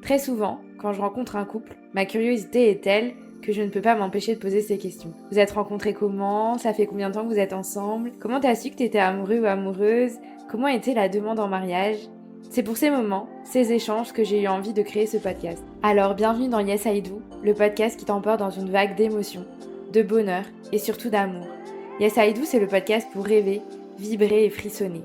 Très souvent, quand je rencontre un couple, ma curiosité est telle que je ne peux pas m'empêcher de poser ces questions. Vous êtes rencontrés comment? Ça fait combien de temps que vous êtes ensemble? Comment t'as su que t'étais amoureux ou amoureuse? Comment était la demande en mariage? C'est pour ces moments, ces échanges que j'ai eu envie de créer ce podcast. Alors bienvenue dans Yes I Do, le podcast qui t'emporte dans une vague d'émotions, de bonheur et surtout d'amour. Yes I Do, c'est le podcast pour rêver, vibrer et frissonner.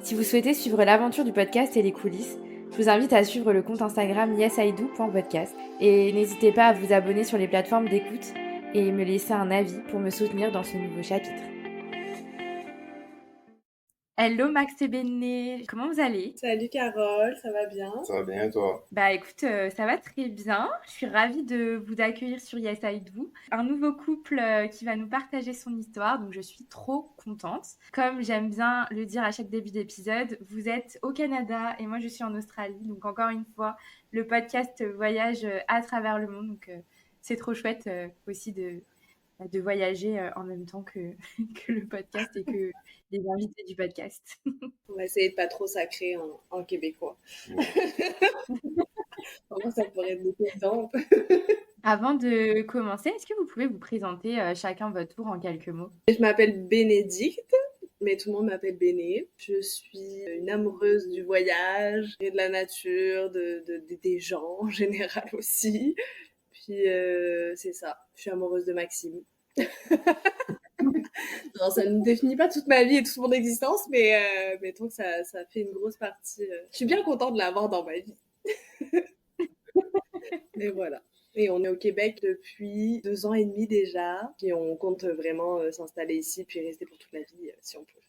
Si vous souhaitez suivre l'aventure du podcast et les coulisses, je vous invite à suivre le compte Instagram yesido.podcast et n'hésitez pas à vous abonner sur les plateformes d'écoute et me laisser un avis pour me soutenir dans ce nouveau chapitre. Hello Max et Béné, comment vous allez? Salut Carole, ça va bien? Ça va bien et toi? Bah écoute, ça va très bien. Je suis ravie de vous accueillir sur Yes I Do. Un nouveau couple qui va nous partager son histoire, donc je suis trop contente. Comme j'aime bien le dire à chaque début d'épisode, vous êtes au Canada et moi je suis en Australie. Donc encore une fois, le podcast voyage à travers le monde. Donc c'est trop chouette aussi de voyager en même temps que, que le podcast et que les invités du podcast. On va essayer de pas trop sacrer en québécois. Comment ça pourrait être des exemples? Avant de commencer, est-ce que vous pouvez vous présenter chacun votre tour en quelques mots? Je m'appelle Bénédicte, mais tout le monde m'appelle Béné. Je suis une amoureuse du voyage et de la nature, des gens en général aussi. Puis c'est ça, je suis amoureuse de Maxime. Non, ça ne définit pas toute ma vie et toute mon existence, mais mettons que ça fait une grosse partie. Je suis bien contente de l'avoir dans ma vie. Et voilà. Et on est au Québec depuis 2 ans et demi déjà. Puis on compte vraiment s'installer ici puis rester pour toute la vie si on peut.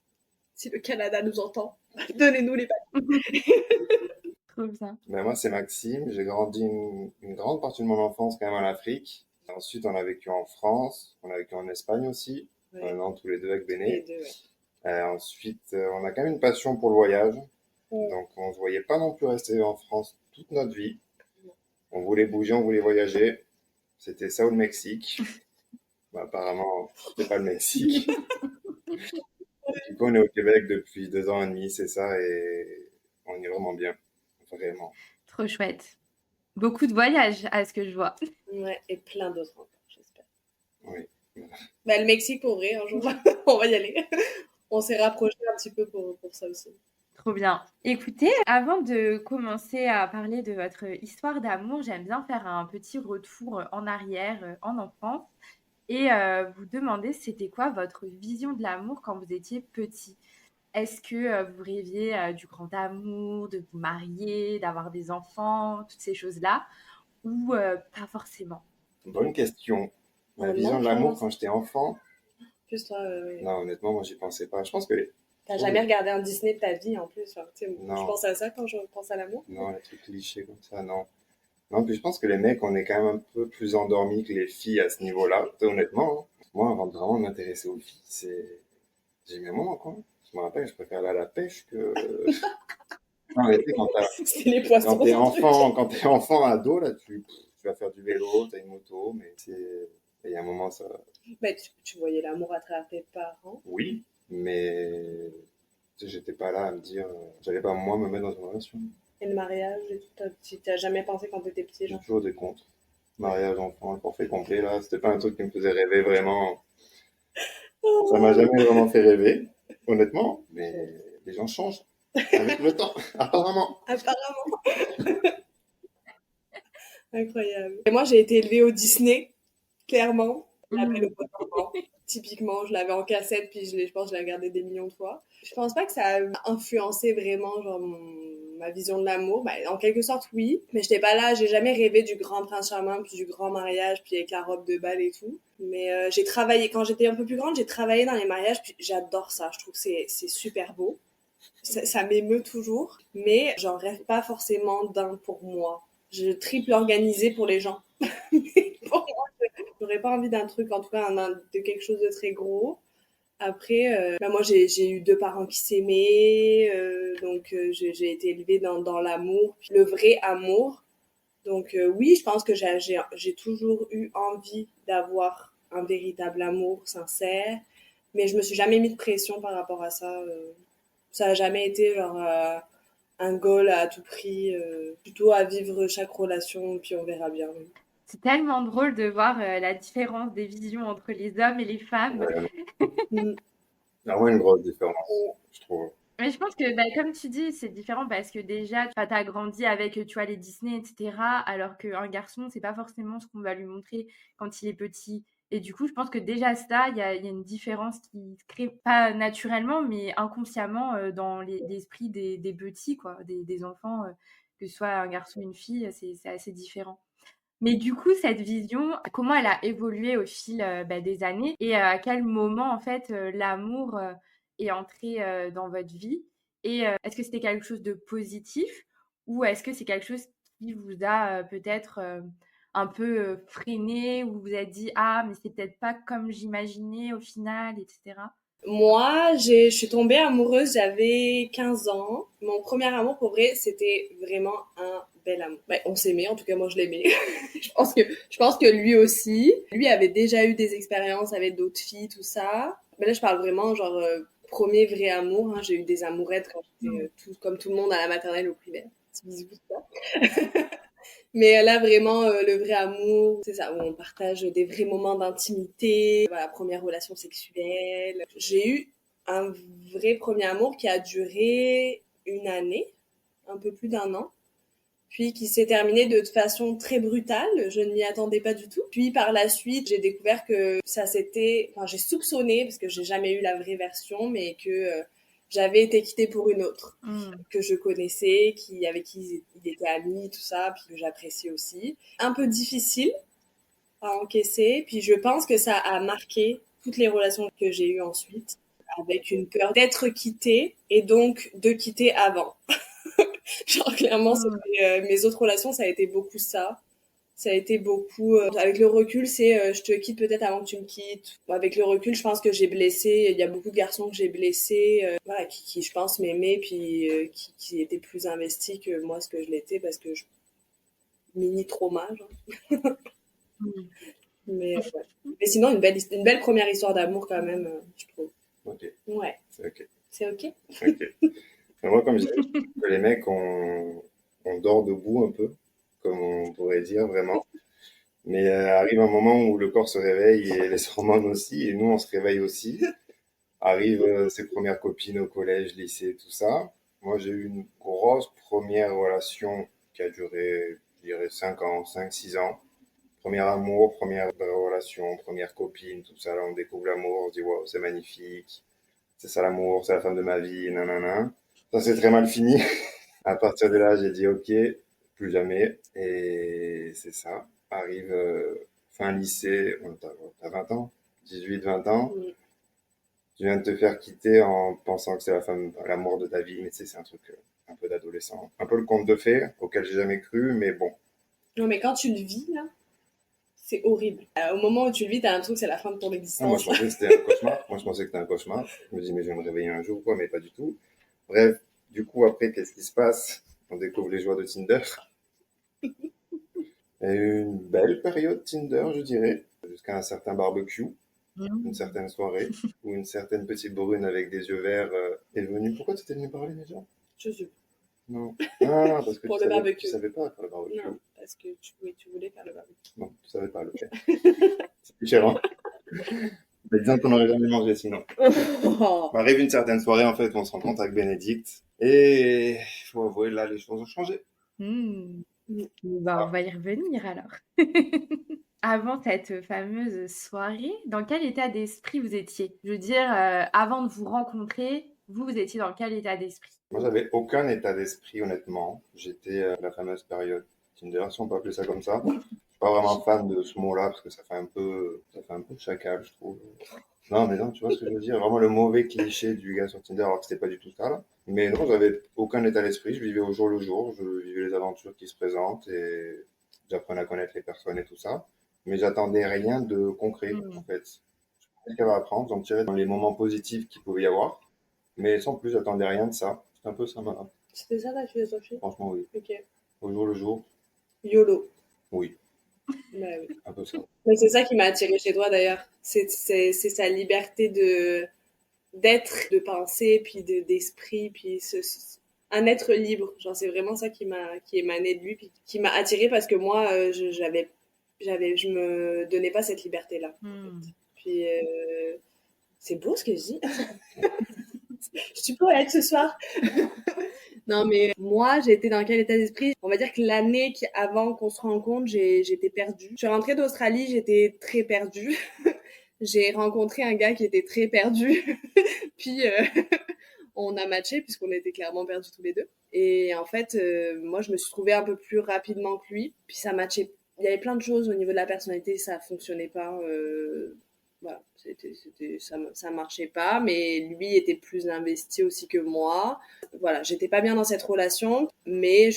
Si le Canada nous entend, donnez-nous les papiers. Trop bien. Ben moi, c'est Maxime. J'ai grandi une grande partie de mon enfance quand même en Afrique. Ensuite, on a vécu en France. On a vécu en Espagne aussi. Ouais, Maintenant, tous les deux avec les Béné. deux, ouais. Ensuite, on a quand même une passion pour le voyage. Ouais. Donc, on ne se voyait pas non plus rester en France toute notre vie. On voulait bouger, on voulait voyager. C'était ça ou le Mexique. Ben, apparemment, c'était pas le Mexique. Du coup, on est au Québec depuis 2 ans et demi, c'est ça, et on y est vraiment bien. Vraiment. Trop chouette. Beaucoup de voyages à ce que je vois. Ouais, et plein d'autres encore, j'espère. Oui. Bah, le Mexique, pour vrai, un jour, on va y aller. On s'est rapprochés un petit peu pour ça aussi. Trop bien. Écoutez, avant de commencer à parler de votre histoire d'amour, j'aime bien faire un petit retour en arrière, en enfance, et vous demander c'était quoi votre vision de l'amour quand vous étiez petit. Est-ce que vous rêviez du grand amour, de vous marier, d'avoir des enfants, toutes ces choses-là, ou pas forcément? Bonne question. Ma Mon vision de l'amour enfance. quand j'étais enfant, Plus toi, non, honnêtement, moi, j'y pensais pas. Je pense que t'as jamais regardé un Disney de ta vie en plus. Enfin, tu sais, je non, pense à ça quand je pense à l'amour. non, les trucs clichés comme ça, non. Non, puis je pense que les mecs, on est quand même un peu plus endormis que les filles à ce niveau-là, honnêtement. Hein. Moi, avant de vraiment m'intéresser aux filles, j'ai mis un moment, quoi. Je me rappelle, je préfère aller à la pêche que... Non, mais tu sais, C'est les poissons, ton truc. quand t'es enfant, ado, là, tu vas faire du vélo, t'as une moto, mais c'est... Il y a un moment, ça... Mais tu voyais l'amour à travers tes parents. Oui, mais tu sais, j'étais pas là à me dire, j'allais pas moi me mettre dans une relation. Et le mariage et tout. T'as jamais pensé quand t'étais petit, J'ai genre. toujours des comptes. Mariage, enfant, le forfait complet, là, c'était pas un truc qui me faisait rêver vraiment. Ça m'a jamais vraiment fait rêver, honnêtement, mais les gens changent avec le temps, apparemment. Apparemment. Incroyable. Et moi, j'ai été élevée au Disney, clairement. La Belle au Mmh. Bois dormant. Typiquement, je l'avais en cassette, puis je pense que je l'ai regardé des millions de fois. Je pense pas que ça a influencé vraiment genre ma vision de l'amour. Bah, en quelque sorte, oui. Mais j'étais pas là, j'ai jamais rêvé du grand prince charmant, puis du grand mariage, puis avec la robe de bal et tout. Mais j'ai travaillé, quand j'étais un peu plus grande, j'ai travaillé dans les mariages, puis j'adore ça. Je trouve que c'est super beau. Ça m'émeut toujours. Mais j'en rêve pas forcément d'un pour moi. Je triple organisé pour les gens. Pour moi, j'aurais pas envie d'un truc, en tout cas, de quelque chose de très gros. Après, bah moi, j'ai eu deux parents qui s'aimaient, donc j'ai été élevée dans l'amour, puis le vrai amour. Donc oui, je pense que j'ai toujours eu envie d'avoir un véritable amour sincère, mais je me suis jamais mis de pression par rapport à ça. Ça a jamais été genre un goal à tout prix, plutôt à vivre chaque relation, puis on verra bien. C'est tellement drôle de voir la différence des visions entre les hommes et les femmes. Mm. Vraiment une grosse différence, je trouve. Mais je pense que, bah, comme tu dis, c'est différent parce que déjà, tu as grandi avec, tu vois, les Disney, etc. Alors qu'un garçon, c'est pas forcément ce qu'on va lui montrer quand il est petit. Et du coup, je pense que déjà ça, il y a une différence qui se crée pas naturellement, mais inconsciemment dans l'esprit des petits, quoi, des enfants, que ce soit un garçon ou une fille, c'est assez différent. Mais du coup, cette vision, comment elle a évolué au fil bah, des années et à quel moment, en fait, l'amour est entré dans votre vie? Et est-ce que c'était quelque chose de positif ou est-ce que c'est quelque chose qui vous a peut-être un peu freiné ou vous vous êtes dit, ah, mais c'est peut-être pas comme j'imaginais au final, etc. Moi, je suis tombée amoureuse, j'avais 15 ans. Mon premier amour, pour vrai, c'était vraiment un bel amour. Ben, on s'aimait, en tout cas, moi, je l'aimais. Je pense que lui aussi. Lui avait déjà eu des expériences avec d'autres filles, tout ça. Mais là, je parle vraiment, genre, premier vrai amour. Hein. J'ai eu des amourettes quand j'étais comme tout le monde à la maternelle ou au primaire. Petit bisou, tout ça. Mais là, vraiment, le vrai amour, c'est ça, où on partage des vrais moments d'intimité, voilà, première relation sexuelle. J'ai eu un vrai premier amour qui a duré une année, un peu plus d'un an, puis qui s'est terminé de façon très brutale. Je ne m'y attendais pas du tout. Puis par la suite, j'ai découvert que ça s'était, enfin, j'ai soupçonné, parce que j'ai jamais eu la vraie version, mais que j'avais été quittée pour une autre que je connaissais, avec qui il était ami, tout ça, puis que j'appréciais aussi. Un peu difficile à encaisser, puis je pense que ça a marqué toutes les relations que j'ai eues ensuite, avec une peur d'être quittée et donc de quitter avant. Genre clairement, mes autres relations, ça a été beaucoup ça. Ça a été beaucoup avec le recul, c'est je te quitte peut-être avant que tu me quittes. Avec le recul, je pense que j'ai blessé, il y a beaucoup de garçons que j'ai blessés voilà qui je pense m'aimaient puis qui étaient plus investis que moi ce que je l'étais parce que je mini trauma genre. Mais ouais. Mais sinon une belle première histoire d'amour quand même je trouve. Ok, Ouais, c'est ok. c'est OK. Ok. Mais moi, comme je disais, je trouve que les mecs, on dort debout un peu, comme on pourrait dire vraiment. Mais arrive un moment où le corps se réveille et les hormones aussi, et nous, on se réveille aussi. Arrivent ses premières copines au collège, lycée, tout ça. Moi, j'ai eu une grosse première relation qui a duré, je dirais, 5 ans, 5, 6 ans. Premier amour, première relation, première copine, tout ça. Là, on découvre l'amour, on se dit, waouh, c'est magnifique. C'est ça l'amour, c'est la femme de ma vie, nanana. Ça s'est très mal fini. À partir de là, j'ai dit, ok, plus jamais. Et c'est ça. Arrive fin lycée, t'as 20 ans, 18, 20 ans. Mm. Tu viens de te faire quitter en pensant que c'est la femme, l'amour de ta vie, mais tu sais, c'est un truc un peu d'adolescent. Un peu le conte de fées, auquel j'ai jamais cru, mais bon. Non mais quand tu le vis là, c'est horrible. Au moment où tu le vis, t'as l'impression que c'est la fin de ton Ah, moi, je existence. pensais que c'était un cauchemar. Moi, je pensais que c'était un cauchemar. Je me dis, mais je vais me réveiller un jour, quoi, mais pas du tout. Bref, du coup, après, qu'est-ce qui se passe? On découvre les joies de Tinder. Il y a eu une belle période Tinder, je dirais, jusqu'à un certain barbecue, une certaine soirée, où une certaine petite brune avec des yeux verts est venue. Pourquoi tu étais venu parler déjà? Je sais. Non. Ah, parce que Pour le barbecue. tu savais pas faire le barbecue. Non, parce que tu voulais faire le barbecue. Non, tu savais pas le faire. C'est différent. Mais disons qu'on n'aurait jamais mangé sinon. Arrive une certaine soirée, en fait, on se rencontre avec Bénédicte. Et il faut avouer, là, les choses ont changé. Bah, on va y revenir alors. Avant cette fameuse soirée, dans quel état d'esprit vous étiez? Je veux dire, avant de vous rencontrer, vous étiez dans quel état d'esprit? Moi, j'avais aucun état d'esprit, honnêtement. J'étais la fameuse période Tinder, si on peut appeler ça comme ça. Je suis pas vraiment fan de ce mot-là, parce que ça fait un peu chacal, je trouve. Non, mais non, tu vois ce que je veux dire? Vraiment le mauvais cliché du gars sur Tinder, alors que c'était pas du tout ça, là. Mais non, j'avais aucun état d'esprit. Je vivais au jour le jour. Je vivais les aventures qui se présentent et j'apprenais à connaître les personnes et tout ça. Mais j'attendais rien de concret, en fait. Je pensais qu'il y avait à apprendre, j'en tirais dans les moments positifs qu'il pouvait y avoir. Mais sans plus, j'attendais rien de ça. C'est un peu ça, maintenant. C'était ça ta philosophie? Franchement, oui. Ok. Au jour le jour, YOLO. oui. Bah oui. Un peu ça. Mais c'est ça qui m'a attiré chez toi d'ailleurs. C'est sa liberté d'être, de penser, puis d'esprit, puis un être libre. Genre, c'est vraiment ça qui émanait de lui, puis qui m'a attirée parce que moi, je me donnais pas cette liberté-là. En fait. Puis, c'est beau ce que je dis. Je suis poète ce soir. Non, mais moi, j'ai été dans quel état d'esprit? On va dire que l'année avant qu'on se rencontre, j'étais perdue. Je suis rentrée d'Australie, j'étais très perdue. J'ai rencontré un gars qui était très perdu. Puis, on a matché puisqu'on était clairement perdus tous les deux. Et en fait, moi, je me suis trouvée un peu plus rapidement que lui. Puis ça matchait. Il y avait plein de choses au niveau de la personnalité, ça fonctionnait pas. Voilà, ça marchait pas. Mais lui était plus investi aussi que moi. Voilà, j'étais pas bien dans cette relation, mais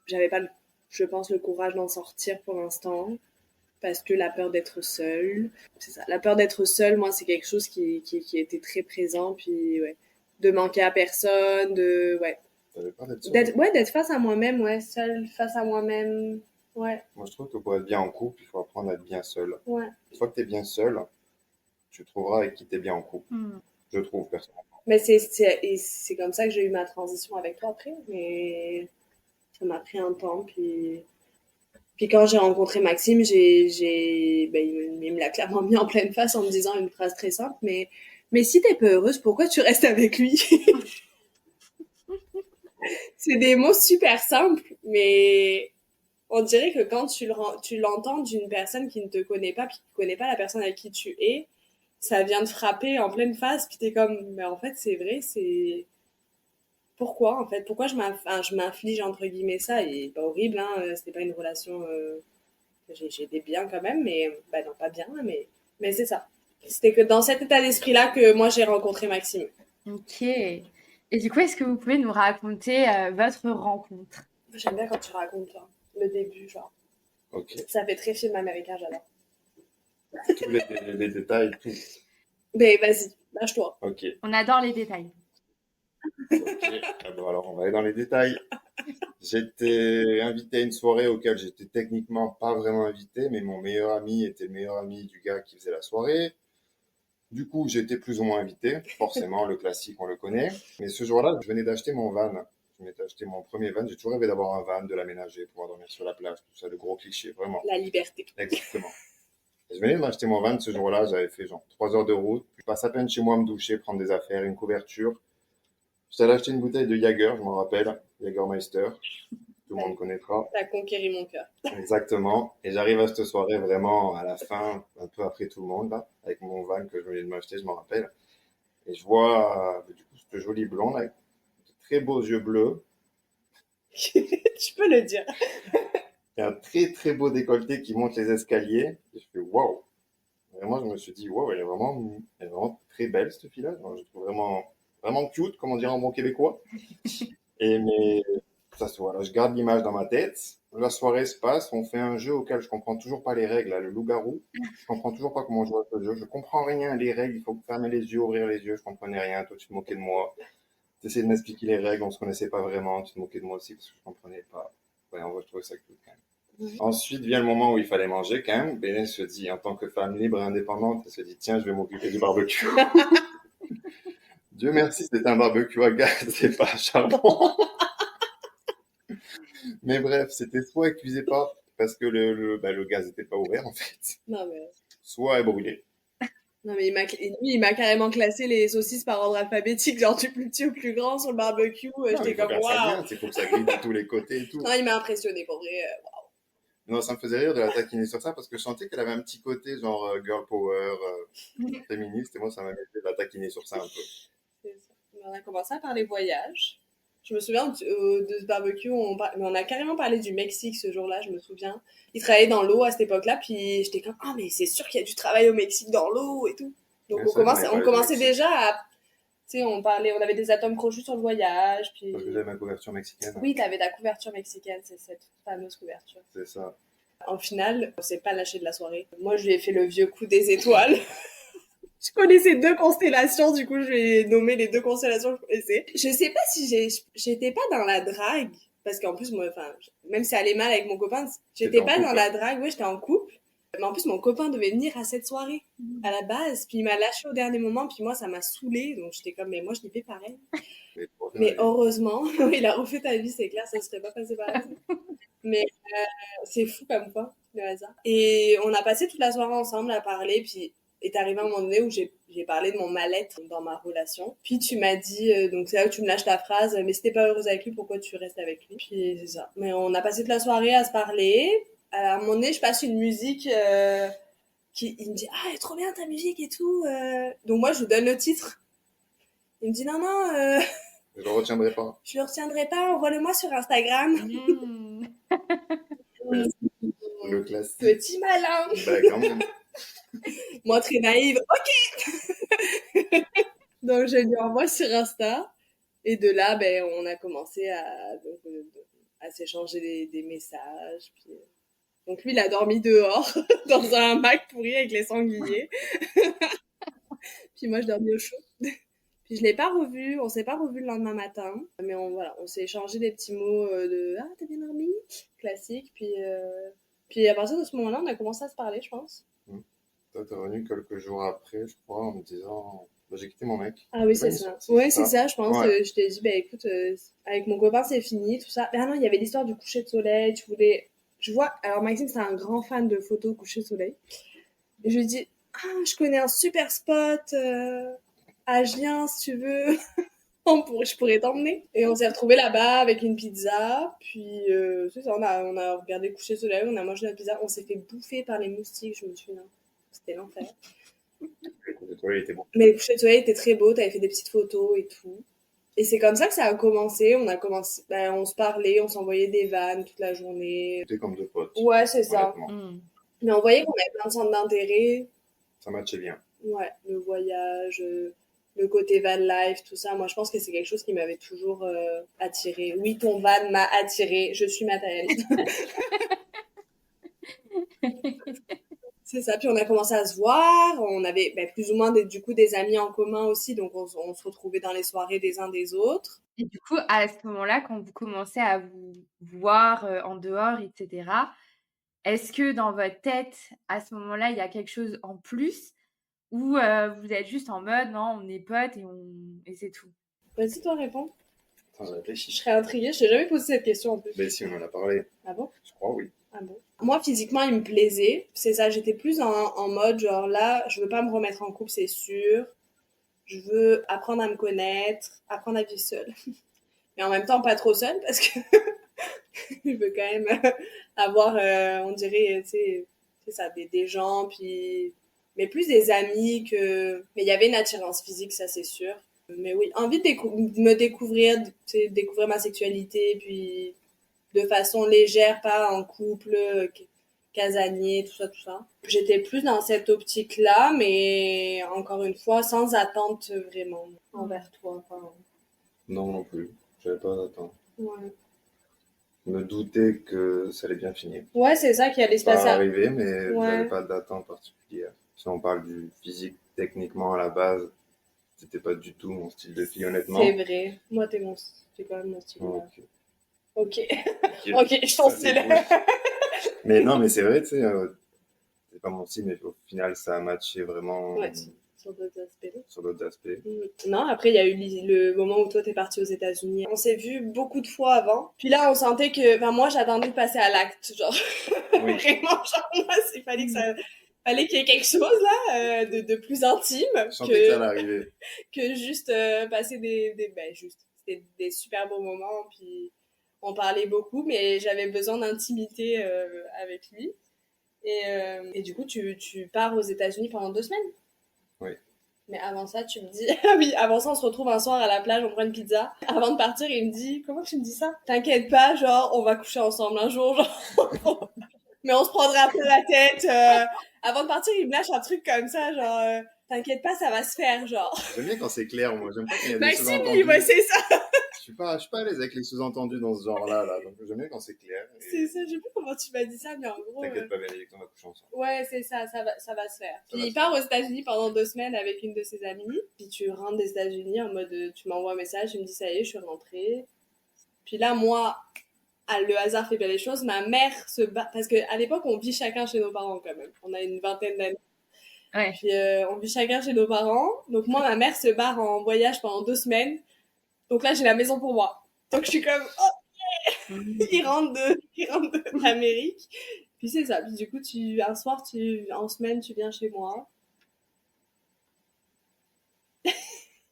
j'avais pas, je pense, le courage d'en sortir pour l'instant. Parce que la peur d'être seule, c'est ça. La peur d'être seule, moi, c'est quelque chose qui était très présent. Puis, ouais, de manquer à personne, T'avais peur d'être seule? d'être face à moi-même, ouais, seule, face à moi-même, ouais. Moi, je trouve que pour être bien en couple, il faut apprendre à être bien seul. Ouais. Une fois que t'es bien seul, tu trouveras avec qui t'es bien en couple. Je trouve, personnellement. Mais c'est comme ça que j'ai eu ma transition avec toi après. Mais ça m'a pris un temps. Puis quand j'ai rencontré Maxime, ben, il me l'a clairement mis en pleine face en me disant une phrase très simple. Mais si t'es pas heureuse, pourquoi tu restes avec lui? C'est des mots super simples, mais on dirait que quand tu l'entends d'une personne qui ne te connaît pas, puis qui ne connaît pas la personne avec qui tu es, ça vient te frapper en pleine face, puis t'es comme, mais en fait, c'est vrai, c'est... Pourquoi, en fait? Pourquoi je m'inflige, entre guillemets, ça? Et pas horrible, hein, c'était pas une relation... J'ai des biens quand même, mais... Bah non, pas bien, mais c'est ça. C'était que dans cet état d'esprit-là que moi, j'ai rencontré Maxime. Ok. Et du coup, est-ce que vous pouvez nous raconter votre rencontre? J'aime bien quand tu racontes, toi, le début, genre. Ok. Ça fait très film américain, j'adore. Tous les détails, tout. Ben, vas-y, lâche-toi. Ok. On adore les détails. Ok. Ah bon, alors, on va aller dans les détails. J'étais invité à une soirée auquel j'étais techniquement pas vraiment invité, mais mon meilleur ami était le meilleur ami du gars qui faisait la soirée. Du coup, j'étais plus ou moins invité. Forcément, le classique, on le connaît. Mais ce jour-là, je venais d'acheter mon van. Je venais d'acheter mon premier van. J'ai toujours rêvé d'avoir un van, de l'aménager, pouvoir dormir sur la plage, tout ça, de gros clichés, vraiment. La liberté. Exactement. Et je venais d'acheter mon van ce jour-là. J'avais fait genre 3 heures de route. Je passe à peine chez moi à me doucher, prendre des affaires, une couverture. J'étais allé acheter une bouteille de Jaeger, je m'en rappelle. Jaegermeister. Tout le monde connaîtra. T'as conquéri mon cœur. Exactement. Et j'arrive à cette soirée vraiment à la fin, un peu après tout le monde, là, avec mon van que je venais de m'acheter, je m'en rappelle. Et je vois, du coup, cette jolie blonde avec de très beaux yeux bleus Tu peux le dire. et un très très beau décolleté qui monte les escaliers. Et je fais waouh. Vraiment, je me suis dit waouh, elle est vraiment très belle cette fille-là. Je la trouve vraiment, vraiment cute, comme on dirait en bon québécois. Et mais ça se voit. Là, je garde l'image dans ma tête. La soirée se passe, on fait un jeu auquel je comprends toujours pas les règles, là, le loup-garou. Je comprends toujours pas comment jouer à ce jeu. Je comprends rien, les règles, il faut fermer les yeux, ouvrir les yeux, je comprenais rien. Toi, tu te moquais de moi. Tu essayais de m'expliquer les règles, on se connaissait pas vraiment. Tu te moquais de moi aussi parce que je comprenais pas. Ouais, on va trouver ça cool quand même. Ensuite vient le moment où il fallait manger quand même. Béné se dit, en tant que femme libre et indépendante, elle se dit, tiens, je vais m'occuper du barbecue. Dieu merci, c'était un barbecue à gaz, c'est pas à charbon. Mais bref, c'était soit elle cuisait pas parce que le gaz n'était pas ouvert en fait, Non, mais... soit elle brûlait. Non, mais lui, il m'a carrément classé les saucisses par ordre alphabétique, genre du plus petit au plus grand sur le barbecue. Non, J'étais il faut comme, faire ça waouh! bien, il faut que ça grille de tous les côtés et tout. Non, il m'a impressionné, pour vrai. Non, ça me faisait rire de la taquiner sur ça parce que je sentais qu'elle avait un petit côté genre girl power, féministe et moi ça m'amusait de la taquiner sur ça un peu. On a commencé à parler voyage. Je me souviens de ce barbecue, mais on a carrément parlé du Mexique ce jour-là, je me souviens. Il travaillait dans l'eau à cette époque-là, puis j'étais comme, ah, mais c'est sûr qu'il y a du travail au Mexique dans l'eau et tout. Donc Ouais, on commençait déjà à, tu sais, on avait des atomes crochus sur le voyage, puis... Parce que j'avais ma couverture mexicaine. Oui, t'avais ta couverture mexicaine, c'est cette fameuse couverture. C'est ça. En finale, on s'est pas lâché de la soirée. Moi, je lui ai fait le vieux coup des étoiles. Je connaissais 2 constellations, du coup, je lui ai nommé les 2 constellations que je connaissais. Je sais pas si j'étais pas dans la drague, parce qu'en plus, moi, enfin, même si ça allait mal avec mon copain, j'étais pas dans la drague, ouais, j'étais en couple. Mais en plus, mon copain devait venir à cette soirée, à la base, puis il m'a lâché au dernier moment, puis moi, ça m'a saoulée, donc j'étais comme, mais moi, je l'ai fait pareil. Mais heureusement, il a refait ta vie, c'est clair, ça serait pas passé pareil. Mais c'est fou comme quoi, le hasard. Et on a passé toute la soirée ensemble à parler, puis est arrivé un moment donné où j'ai parlé de mon mal-être dans ma relation. Puis tu m'as dit, donc c'est là où tu me lâches la phrase, mais si t'es pas heureuse avec lui, pourquoi tu restes avec lui? Puis c'est ça. Mais on a passé toute la soirée à se parler. À un moment donné, je passe une musique il me dit, ah, elle est trop bien ta musique et tout. Donc moi, je lui donne le titre. Il me dit, non, non, Je le retiendrai pas. je le retiendrai pas, envoie-le-moi sur Instagram. Le classique. Petit malin. Bah, quand même. Moi, très naïve, ok. Donc, je lui envoie sur Insta. Et de là, ben, on a commencé à s'échanger des messages. Puis, donc, lui, il a dormi dehors, dans un hamac pourri avec les sangliers. Puis moi, je dormis au chaud. Puis, je l'ai pas revu. On s'est pas revu le lendemain matin. Mais voilà, on s'est échangé des petits mots de ah, t'as bien dormi? Classique. Puis, à partir de ce moment-là, on a commencé à se parler, je pense. Toi, t'es revenu quelques jours après, je crois, en me disant bah, j'ai quitté mon mec. Ah oui, c'est ça. Ouais, c'est ça, je pense. Ouais. Je t'ai dit, bah écoute, avec mon copain, c'est fini, tout ça. Ah non, il y avait l'histoire du coucher de soleil. Tu voulais. Je vois. Alors, Maxime, c'est un grand fan de photos coucher de soleil. Et je lui dis, ah, je connais un super spot à Gien, si tu veux. Je pourrais t'emmener. Et on s'est retrouvés là-bas avec une pizza. Puis, c'est ça, on a regardé le coucher de soleil, on a mangé la pizza. On s'est fait bouffer par les moustiques, je me souviens. C'était l'enfer. Le coucher de soleil était bon. Mais le coucher de soleil était très beau, t'avais fait des petites photos et tout. Et c'est comme ça que ça a commencé. On se parlait, on s'envoyait des vannes toute la journée. C'était comme deux potes. Ouais, c'est ça. Honnêtement. Mais on voyait qu'on avait plein de centres d'intérêt. Ça matchait bien. Ouais, le voyage, le côté van life, tout ça. Moi, je pense que c'est quelque chose qui m'avait toujours attiré. Oui, ton van m'a attiré. Je suis matérialiste. C'est ça, puis on a commencé à se voir, on avait plus ou moins du coup des amis en commun aussi, donc on se retrouvait dans les soirées des uns des autres. Et du coup, à ce moment-là, quand vous commencez à vous voir en dehors, etc., est-ce que dans votre tête, à ce moment-là, il y a quelque chose en plus ou vous êtes juste en mode, non, on est potes et c'est tout? Vas-y, toi, réponds. Attends, je réfléchis. Je serais intriguée, je t'ai jamais posé cette question en plus. Mais si, on en a parlé. Ah bon? Je crois, oui. Ah bon? Moi, physiquement, il me plaisait. C'est ça, j'étais plus en mode, genre là, je veux pas me remettre en couple, c'est sûr. Je veux apprendre à me connaître, apprendre à vivre seule. Mais en même temps, pas trop seule, parce que je veux quand même avoir, on dirait, tu sais, c'est ça, des gens, puis... Mais plus des amis que... Mais il y avait une attirance physique, ça c'est sûr. Mais oui, envie de me découvrir, tu sais, découvrir ma sexualité, puis de façon légère, pas en couple, casanier, tout ça, tout ça. J'étais plus dans cette optique-là, mais encore une fois, sans attente vraiment envers toi. Enfin, Non, non plus. J'avais pas d'attente. ouais. Je me doutais que ça allait bien finir. Ouais, c'est ça qui allait se Ça passer. va arriver, mais Ouais. j'avais pas d'attente particulière. Si on parle du physique, techniquement, à la base, c'était pas du tout mon style de fille, honnêtement. C'est vrai. Moi, t'es quand même mon style. Ok. Ok. Ok, je t'en style. Mais non, mais c'est vrai, tu sais, c'est pas mon style, mais au final, ça a matché vraiment Ouais, sur d'autres aspects. sur d'autres aspects. Non, après, il y a eu le moment où toi, t'es parti aux États-Unis. On s'est vu beaucoup de fois avant. Puis là, on sentait que... Enfin, moi, j'attendais de passer à l'acte, genre. Oui. Vraiment, genre, moi, il fallait que ça... Fallait qu'il y ait quelque chose, là, de plus intime. Je sentais que ça allait arriver. Que juste passer juste... C'était des super beaux moments, puis on parlait beaucoup, mais j'avais besoin d'intimité avec lui. Et du coup, tu pars aux États-Unis pendant 2 semaines. Oui. Mais avant ça, tu me dis... Ah oui, avant ça, on se retrouve un soir à la plage, on prend une pizza. Avant de partir, il me dit... Comment tu me dis ça? T'inquiète pas, genre, on va coucher ensemble un jour, genre... Mais on se prendra un peu la tête. Avant de partir, il me lâche un truc comme ça, genre... T'inquiète pas, ça va se faire, genre... J'aime bien quand c'est clair, moi. J'aime pas quand il y a des Maxime, sous-entendus. ouais, c'est ça. Je suis pas à l'aise avec les sous-entendus dans ce genre-là, là. Donc j'aime bien quand c'est clair. Et C'est ça, je sais plus comment tu m'as dit ça, mais en gros... t'inquiète pas, Bénédicte, on va coucher ensemble. Ouais, c'est ça, ça va se faire. Ça Puis va il se part aux États-Unis pendant 2 semaines avec une de ses amies. Puis tu rentres des États-Unis en mode, tu m'envoies un message, il me dit ça y est, je suis rentrée. Puis là, moi, le hasard fait bien les choses. Ma mère se bat, parce qu'à l'époque, on vit chacun chez nos parents quand même. On a une vingtaine d'années. Ouais. Puis on vit chacun chez nos parents. Donc moi, ma mère se barre en voyage pendant 2 semaines. Donc là, j'ai la maison pour moi. Donc je suis comme, oh, il rentre d'Amérique. Puis c'est ça. Puis du coup, un soir, en semaine, tu viens chez moi.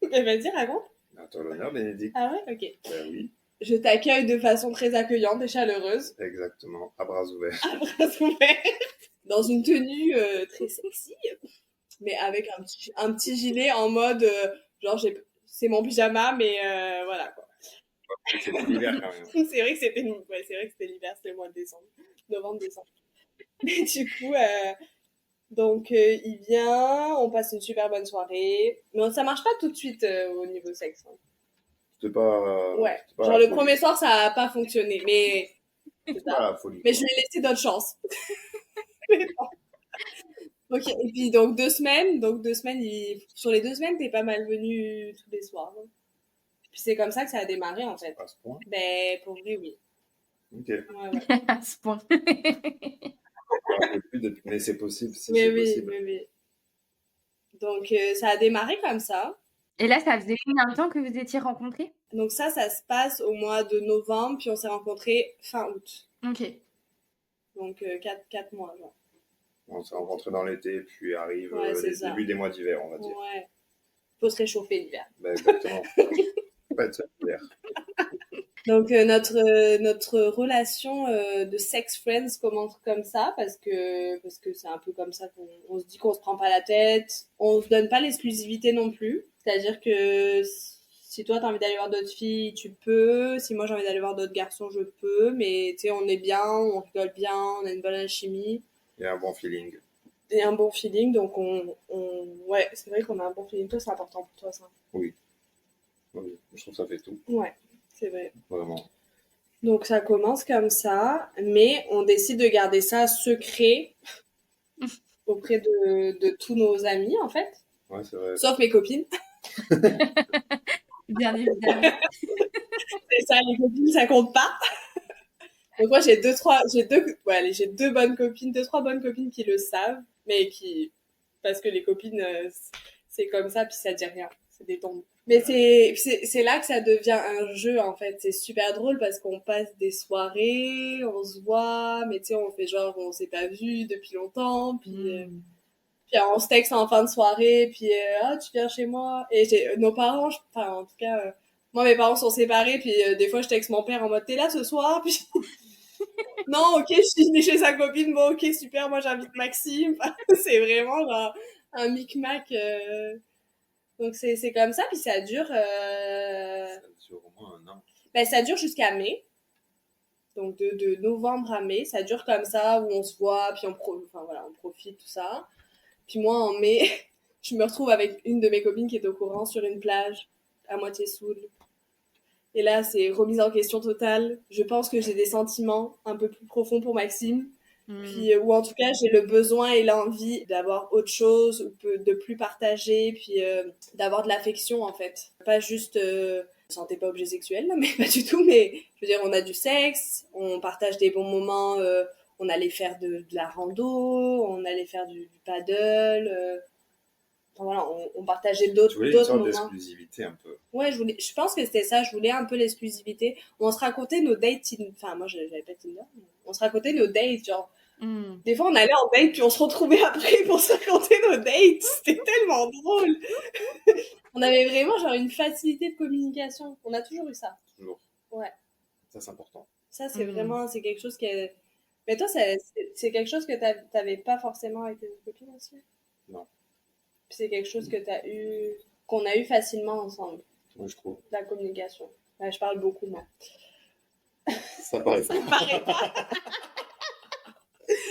Mais vas-y, raconte. À toi l'honneur, Bénédicte. Ah ouais, ok. Ben oui, Je t'accueille de façon très accueillante et chaleureuse. exactement. À bras ouverts. À bras ouverts. Dans une tenue très sexy. Mais avec un petit gilet en mode, genre, c'est mon pyjama, mais voilà, quoi. C'était l'hiver quand même. C'est vrai que c'était l'hiver, c'était le mois de décembre. Novembre, décembre. Mais du coup, donc il vient, on passe une super bonne soirée. Mais ça marche pas tout de suite au niveau sexe. Hein. C'était pas. Ouais. C'était pas Genre la le folie. premier soir, ça a pas fonctionné. Mais c'est C'était pas ça. la folie. Mais je lui ai laissé d'autres chances. Mais bon. Ok, et puis donc 2 semaines. Donc 2 semaines, sur les 2 semaines, t'es pas mal venu tous les soirs. Hein. Puis c'est comme ça que ça a démarré en fait. À ce point. Ben pour vrai, oui. Ok. Ouais, ouais. À ce point. Mais c'est possible. Si Mais c'est oui, possible. oui, oui. Donc ça a démarré comme ça. Et là, ça faisait combien de temps que vous étiez rencontrés? Donc ça se passe au mois de novembre, puis on s'est rencontrés fin août. Ok. Donc 4 mois, genre. On s'est rencontrés dans l'été, puis arrive Ouais, c'est les ça. débuts des mois d'hiver, on va dire. Ouais. Faut se réchauffer l'hiver. Ben, exactement. Pas de seul hiver. Donc notre relation de sex friends commence comme ça parce que c'est un peu comme ça qu'on se dit qu'on se prend pas la tête, on se donne pas l'exclusivité non plus. C'est-à-dire que si toi t'as envie d'aller voir d'autres filles, tu peux. Si moi j'ai envie d'aller voir d'autres garçons, je peux. Mais tu sais, on est bien, on rigole bien, on a une bonne alchimie Il y a un bon feeling. et un bon feeling. Donc ouais, c'est vrai qu'on a un bon feeling. Toi, c'est important pour toi ça. Oui. Oui. Je trouve que ça fait tout. Ouais, c'est vrai. Vraiment. Donc ça commence comme ça, mais on décide de garder ça secret auprès de tous nos amis en fait, Ouais, c'est vrai. sauf mes copines. Bien évidemment. C'est ça, les copines ça compte pas. Donc moi j'ai deux bonnes copines, deux trois bonnes copines qui le savent, mais qui parce que les copines c'est comme ça puis ça dit rien, c'est des tombes. Mais c'est là que ça devient un jeu en fait, c'est super drôle parce qu'on passe des soirées, on se voit, mais tu sais on fait genre on s'est pas vu depuis longtemps puis on se texte en fin de soirée puis ah tu viens chez moi et nos parents enfin en tout cas moi mes parents sont séparés puis des fois je texte mon père en mode t'es là ce soir puis non, ok, je suis venue chez sa copine, bon, ok, super, moi j'invite Maxime. C'est vraiment genre un micmac. Donc c'est comme ça, puis ça dure. Ça dure au moins un an. Ben, ça dure jusqu'à mai. Donc de novembre à mai, ça dure comme ça, où on se voit, puis enfin, voilà, on profite, tout ça. Puis moi, en mai, je me retrouve avec une de mes copines qui est au courant sur une plage, à moitié saoule. Et là, c'est remise en question totale. Je pense que j'ai des sentiments un peu plus profonds pour Maxime. Puis, ou en tout cas, j'ai le besoin et l'envie d'avoir autre chose, ou de plus partager, puis d'avoir de l'affection, en fait. Pas juste, je sentais pas objet sexuel, là, mais pas du tout, mais je veux dire, on a du sexe, on partage des bons moments, on allait faire de la rando, on allait faire du paddle, enfin, voilà, on partageait Tu voulais une d'autres sorte moments. d'exclusivité un peu. Ouais, je pense que c'était ça, je voulais un peu l'exclusivité. On se racontait nos dates, enfin moi j'avais pas Tinder, mais on se racontait nos dates, genre des fois on allait en date puis on se retrouvait après pour se raconter nos dates, c'était tellement drôle. On avait vraiment genre une facilité de communication, on a toujours eu ça. Toujours. Ouais. Ça, c'est important. Ça c'est vraiment, c'est quelque chose que... Mais toi, c'est quelque chose que t'avais pas forcément avec tes copines aussi? Non. Puis c'est quelque chose que qu'on a eu facilement ensemble. Moi, je trouve. La communication. Ouais, je parle beaucoup, moi. Ça paraît pas. Ça paraît pas.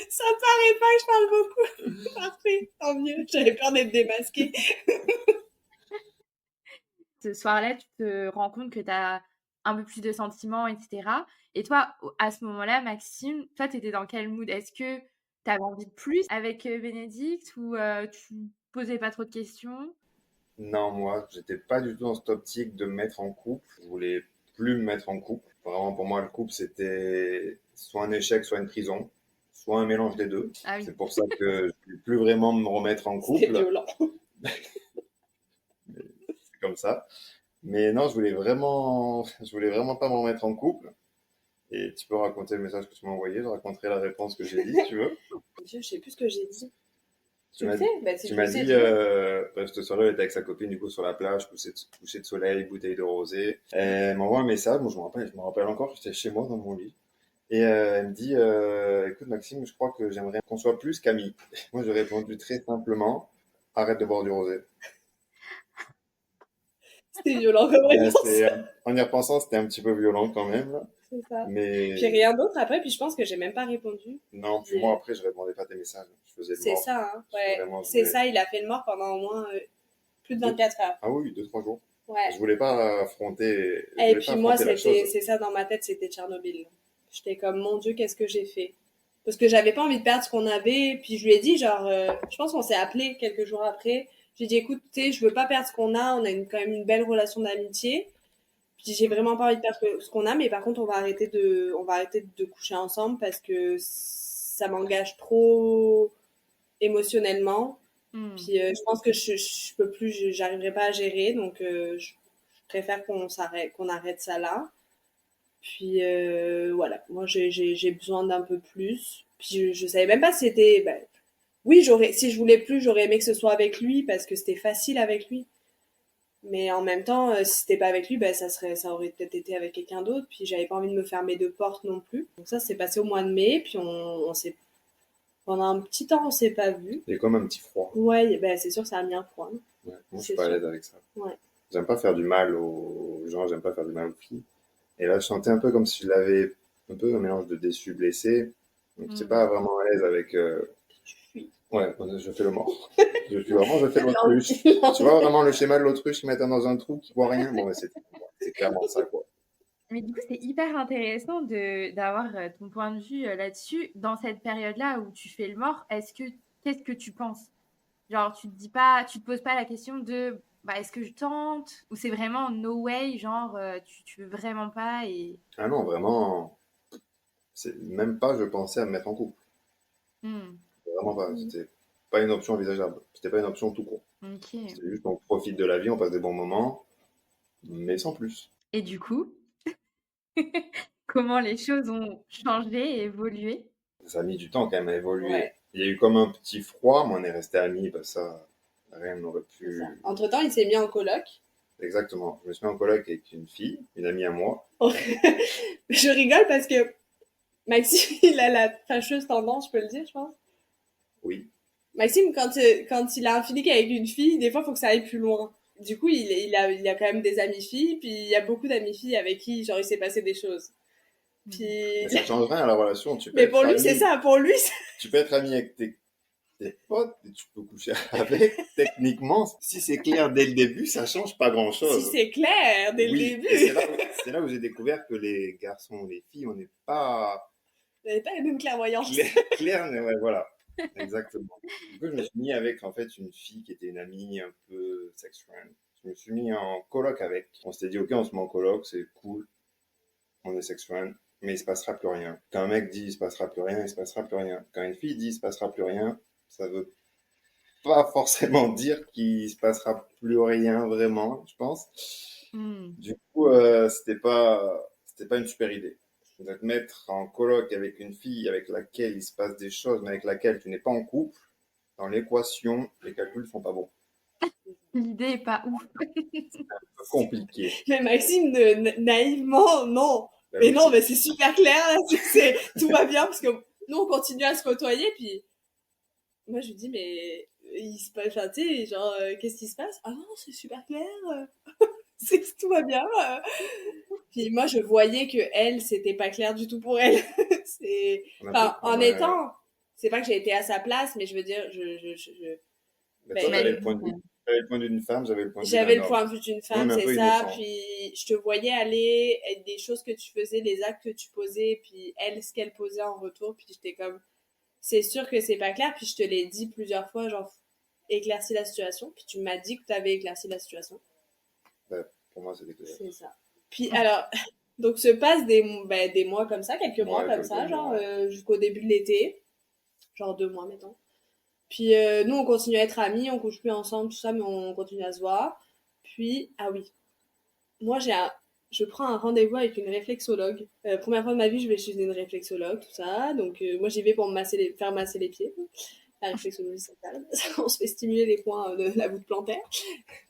Ça paraît pas que je parle beaucoup. Parfait, tant mieux. J'avais peur d'être démasquée. Ce soir-là, tu te rends compte que tu as un peu plus de sentiments, etc. Et toi, à ce moment-là, Maxime, toi, tu étais dans quel mood? Est-ce que tu avais envie de plus avec Bénédicte ou tu posais pas trop de questions? Non, moi, j'étais pas du tout dans cette optique de me mettre en couple. Je voulais plus me mettre en couple. Vraiment, pour moi, le couple, c'était soit un échec, soit une prison, soit un mélange des deux. Ah oui. C'est pour ça que je ne peux plus vraiment me remettre en C'était couple. violent. C'est comme ça. Mais non, je voulais vraiment pas me remettre en couple. Et tu peux raconter le message que tu m'as envoyé, je raconterai la réponse que j'ai dit, si tu veux. Je sais plus ce que j'ai dit. Tu Tu le m'as sais? Bah, si tu tu m'as le sais, dit, dis-le. bref, cette soirée, elle était avec sa copine, du coup, sur la plage, coucher de soleil, bouteille de rosé. Elle m'envoie un message, moi, je me rappelle encore, j'étais chez moi dans mon lit. Et elle me dit, écoute, Maxime, je crois que j'aimerais qu'on soit plus qu'amis. Moi, j'ai répondu très simplement, arrête de boire du rosé. C'était violent comme réponse. En y repensant, c'était un petit peu violent quand même, là. C'est ça. Puis Mais rien d'autre après, puis je pense que j'ai même pas répondu. non, puis moi, après, je répondais pas à tes messages. Je faisais le C'est mort. ça, hein. Je- Ouais. Vraiment, je C'est voulais- ça, il a fait le mort pendant au moins plus de Deux- 24 heures. Ah oui, 2, 3 jours. Ouais. Je voulais pas affronter, je Et voulais puis pas moi, affronter la chose. c'est ça dans ma tête, c'était Tchernobyl. J'étais comme, mon Dieu, qu'est-ce que j'ai fait? Parce que j'avais pas envie de perdre ce qu'on avait. Puis je lui ai dit, genre, je pense qu'on s'est appelé quelques jours après. J'ai dit, écoute, tu sais, je veux pas perdre ce qu'on a. On a quand même une belle relation d'amitié. Puis j'ai vraiment pas envie de perdre ce qu'on a. Mais par contre, on va arrêter de coucher ensemble parce que ça m'engage trop émotionnellement. Hmm. Puis je pense que je peux plus, j'arriverai pas à gérer. Donc je préfère qu'on arrête ça là. Puis voilà, moi j'ai besoin d'un peu plus. Puis je savais même pas si c'était. Ben, oui, si je voulais plus, j'aurais aimé que ce soit avec lui parce que c'était facile avec lui. Mais en même temps, si c'était pas avec lui, ben ça aurait peut-être été avec quelqu'un d'autre. Puis j'avais pas envie de me fermer de porte non plus. Donc ça, c'est passé au mois de mai. Puis on s'est pendant un petit temps, on s'est pas vu. Il y a comme un petit froid. Ouais, ben c'est sûr, ça a mis un froid. Ouais, moi, je C'est suis pas à sûr. l'aise avec ça. Ouais. J'aime pas faire du mal aux gens, j'aime pas faire du mal aux filles. Et là, je sentais un peu comme si je l'avais un peu un mélange de déçu, blessé. Donc, j'étais pas vraiment à l'aise avec. Je suis. Ouais, je fais le mort. Je fais l'autruche. Tu vois vraiment le schéma de l'autruche qui met dans un trou qui voit rien. Bon, c'est clairement ça, quoi. Mais du coup, c'est hyper intéressant d'avoir ton point de vue là-dessus. Dans cette période-là où tu fais le mort, qu'est-ce que tu penses? Genre, tu te poses pas la question de, bah, est-ce que je tente? Ou c'est vraiment no way, genre, tu veux vraiment pas et... Ah non, vraiment, c'est même pas je pensais à me mettre en couple. Hmm, Vraiment pas. C'était pas une option envisageable. C'était pas une option tout court. ok. C'était juste on profite de la vie, on passe des bons moments, mais sans plus. Et du coup, comment les choses ont changé et évolué? Ça a mis du temps quand même à évoluer. Ouais. Il y a eu comme un petit froid, mais on est resté amis, bah ça, rien n'aurait pu. Entre temps, il s'est mis en coloc. Exactement. Je me suis mis en coloc avec une fille, une amie à moi. Je rigole parce que Maxime, il a la fâcheuse tendance, je peux le dire, je pense. Oui. Maxime, quand il a un feeling avec une fille, des fois, il faut que ça aille plus loin. Du coup, il a quand même des amies filles, puis il y a beaucoup d'amies filles avec qui, genre, il s'est passé des choses. Puis... Mais ça change rien à la relation. Tu peux Mais être pour lui, ami, c'est ça. Pour lui, tu peux être ami avec tes potes et tu peux coucher avec. Techniquement, si c'est clair dès le début, ça change pas si grand-chose. c'est clair dès le Oui, début, et c'est là où j'ai découvert que les garçons, les filles, on n'est pas vous n'avez pas la même clairvoyance. clair, mais ouais, voilà. Exactement. Du coup, je me suis mis avec en fait une fille qui était une amie un peu sex friend. Je me suis mis en coloc avec. On s'était dit, ok, on se met en coloc, c'est cool, on est sex friend, mais il se passera plus rien. Quand un mec dit il se passera plus rien, il se passera plus rien. Quand une fille dit il se passera plus rien, ça veut pas forcément dire qu'il se passera plus rien vraiment, je pense. Hmm. Du coup, c'était pas une super idée. De te mettre en coloc avec une fille avec laquelle il se passe des choses, mais avec laquelle tu n'es pas en couple, dans l'équation, les calculs sont pas bons. L'idée est pas ouf. C'est compliqué. Mais Maxime, naïvement, non. Bah Mais oui, non, mais c'est super clair, là. Tout va bien, parce que nous, on continue à se côtoyer, puis moi, je lui dis, mais il se passe, enfin, tu sais, genre, qu'est-ce qui se passe? Ah non, c'est super clair. Tout va bien. Puis moi, je voyais que elle, c'était pas clair du tout pour elle. on a Enfin, fait- en ouais. étant, c'est pas que j'ai été à sa place, mais je veux dire, Mais ben, toi, t'avais Mais- le point de vue d'une femme, j'avais le point de vue j'avais d'un le homme. point de vue d'une Nous, femme, on est un c'est peu ça. innocents. Puis je te voyais aller, et des choses que tu faisais, les actes que tu posais, puis elle, ce qu'elle posait en retour. Puis j'étais comme, c'est sûr que c'est pas clair. Puis je te l'ai dit plusieurs fois, genre, éclaircis la situation. Puis tu m'as dit que tu avais éclairci la situation. Ouais, pour moi, c'était clair. C'est ça. Puis alors, donc se passent des mois comme ça, quelques mois Ouais, comme quelques ça, genre mois. jusqu'au début de l'été, genre 2 mois mettons. Puis nous on continue à être amis, on couche plus ensemble, tout ça, mais on continue à se voir. Puis, ah oui, moi je prends un rendez-vous avec une réflexologue. Première fois de ma vie, je vais chez une réflexologue, tout ça. Donc moi j'y vais pour faire masser les pieds. La réflexologie, c'est calme. On se fait stimuler les points de la voûte plantaire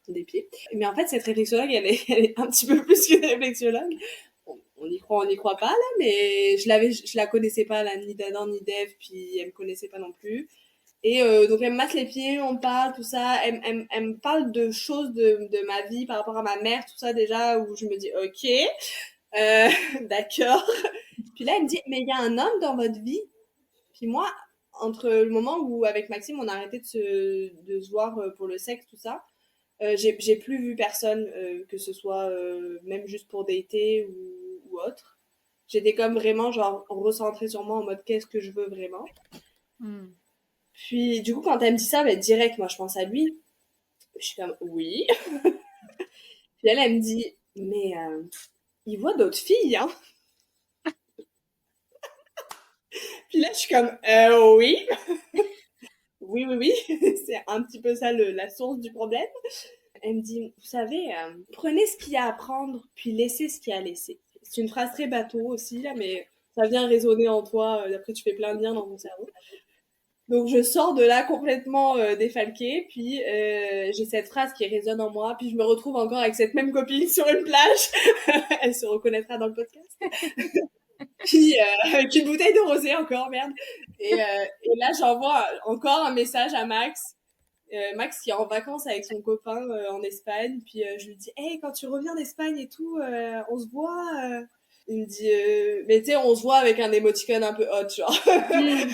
des pieds. Mais en fait, cette réflexologue, elle est un petit peu plus qu'une réflexologue. On y croit pas là, mais je la connaissais pas là, ni d'Adam ni d'Eve, puis elle me connaissait pas non plus. Et donc elle me masse les pieds, on parle, tout ça. Elle me parle de choses de ma vie par rapport à ma mère, tout ça déjà, où je me dis ok, d'accord. Puis là elle me dit mais il y a un homme dans votre vie. Puis moi, entre le moment où avec Maxime on a arrêté de se voir pour le sexe, tout ça, j'ai plus vu personne, que ce soit même juste pour dater ou autre. J'étais comme vraiment genre recentrée sur moi en mode qu'est-ce que je veux vraiment. Hmm. Puis du coup quand elle me dit ça, ben, direct moi je pense à lui. Je suis comme oui. Puis elle me dit mais il voit d'autres filles hein. Puis là je suis comme oui. Oui. C'est un petit peu ça la source du problème. Elle me dit, vous savez, prenez ce qu'il y a à prendre, puis laissez ce qu'il y a à laisser. C'est une phrase très bateau aussi, là, mais ça vient résonner en toi. Après, tu fais plein de liens dans ton cerveau. Donc, je sors de là complètement défalquée, puis j'ai cette phrase qui résonne en moi, puis je me retrouve encore avec cette même copine sur une plage. Elle se reconnaîtra dans le podcast. Puis, avec une bouteille de rosé encore, merde. Et là, j'envoie encore un message à Max. Max qui est en vacances avec son copain en Espagne, puis je lui dis hey quand tu reviens d'Espagne et tout on se voit il me dit mais tu sais on se voit avec un émoticône un peu hot genre Hmm.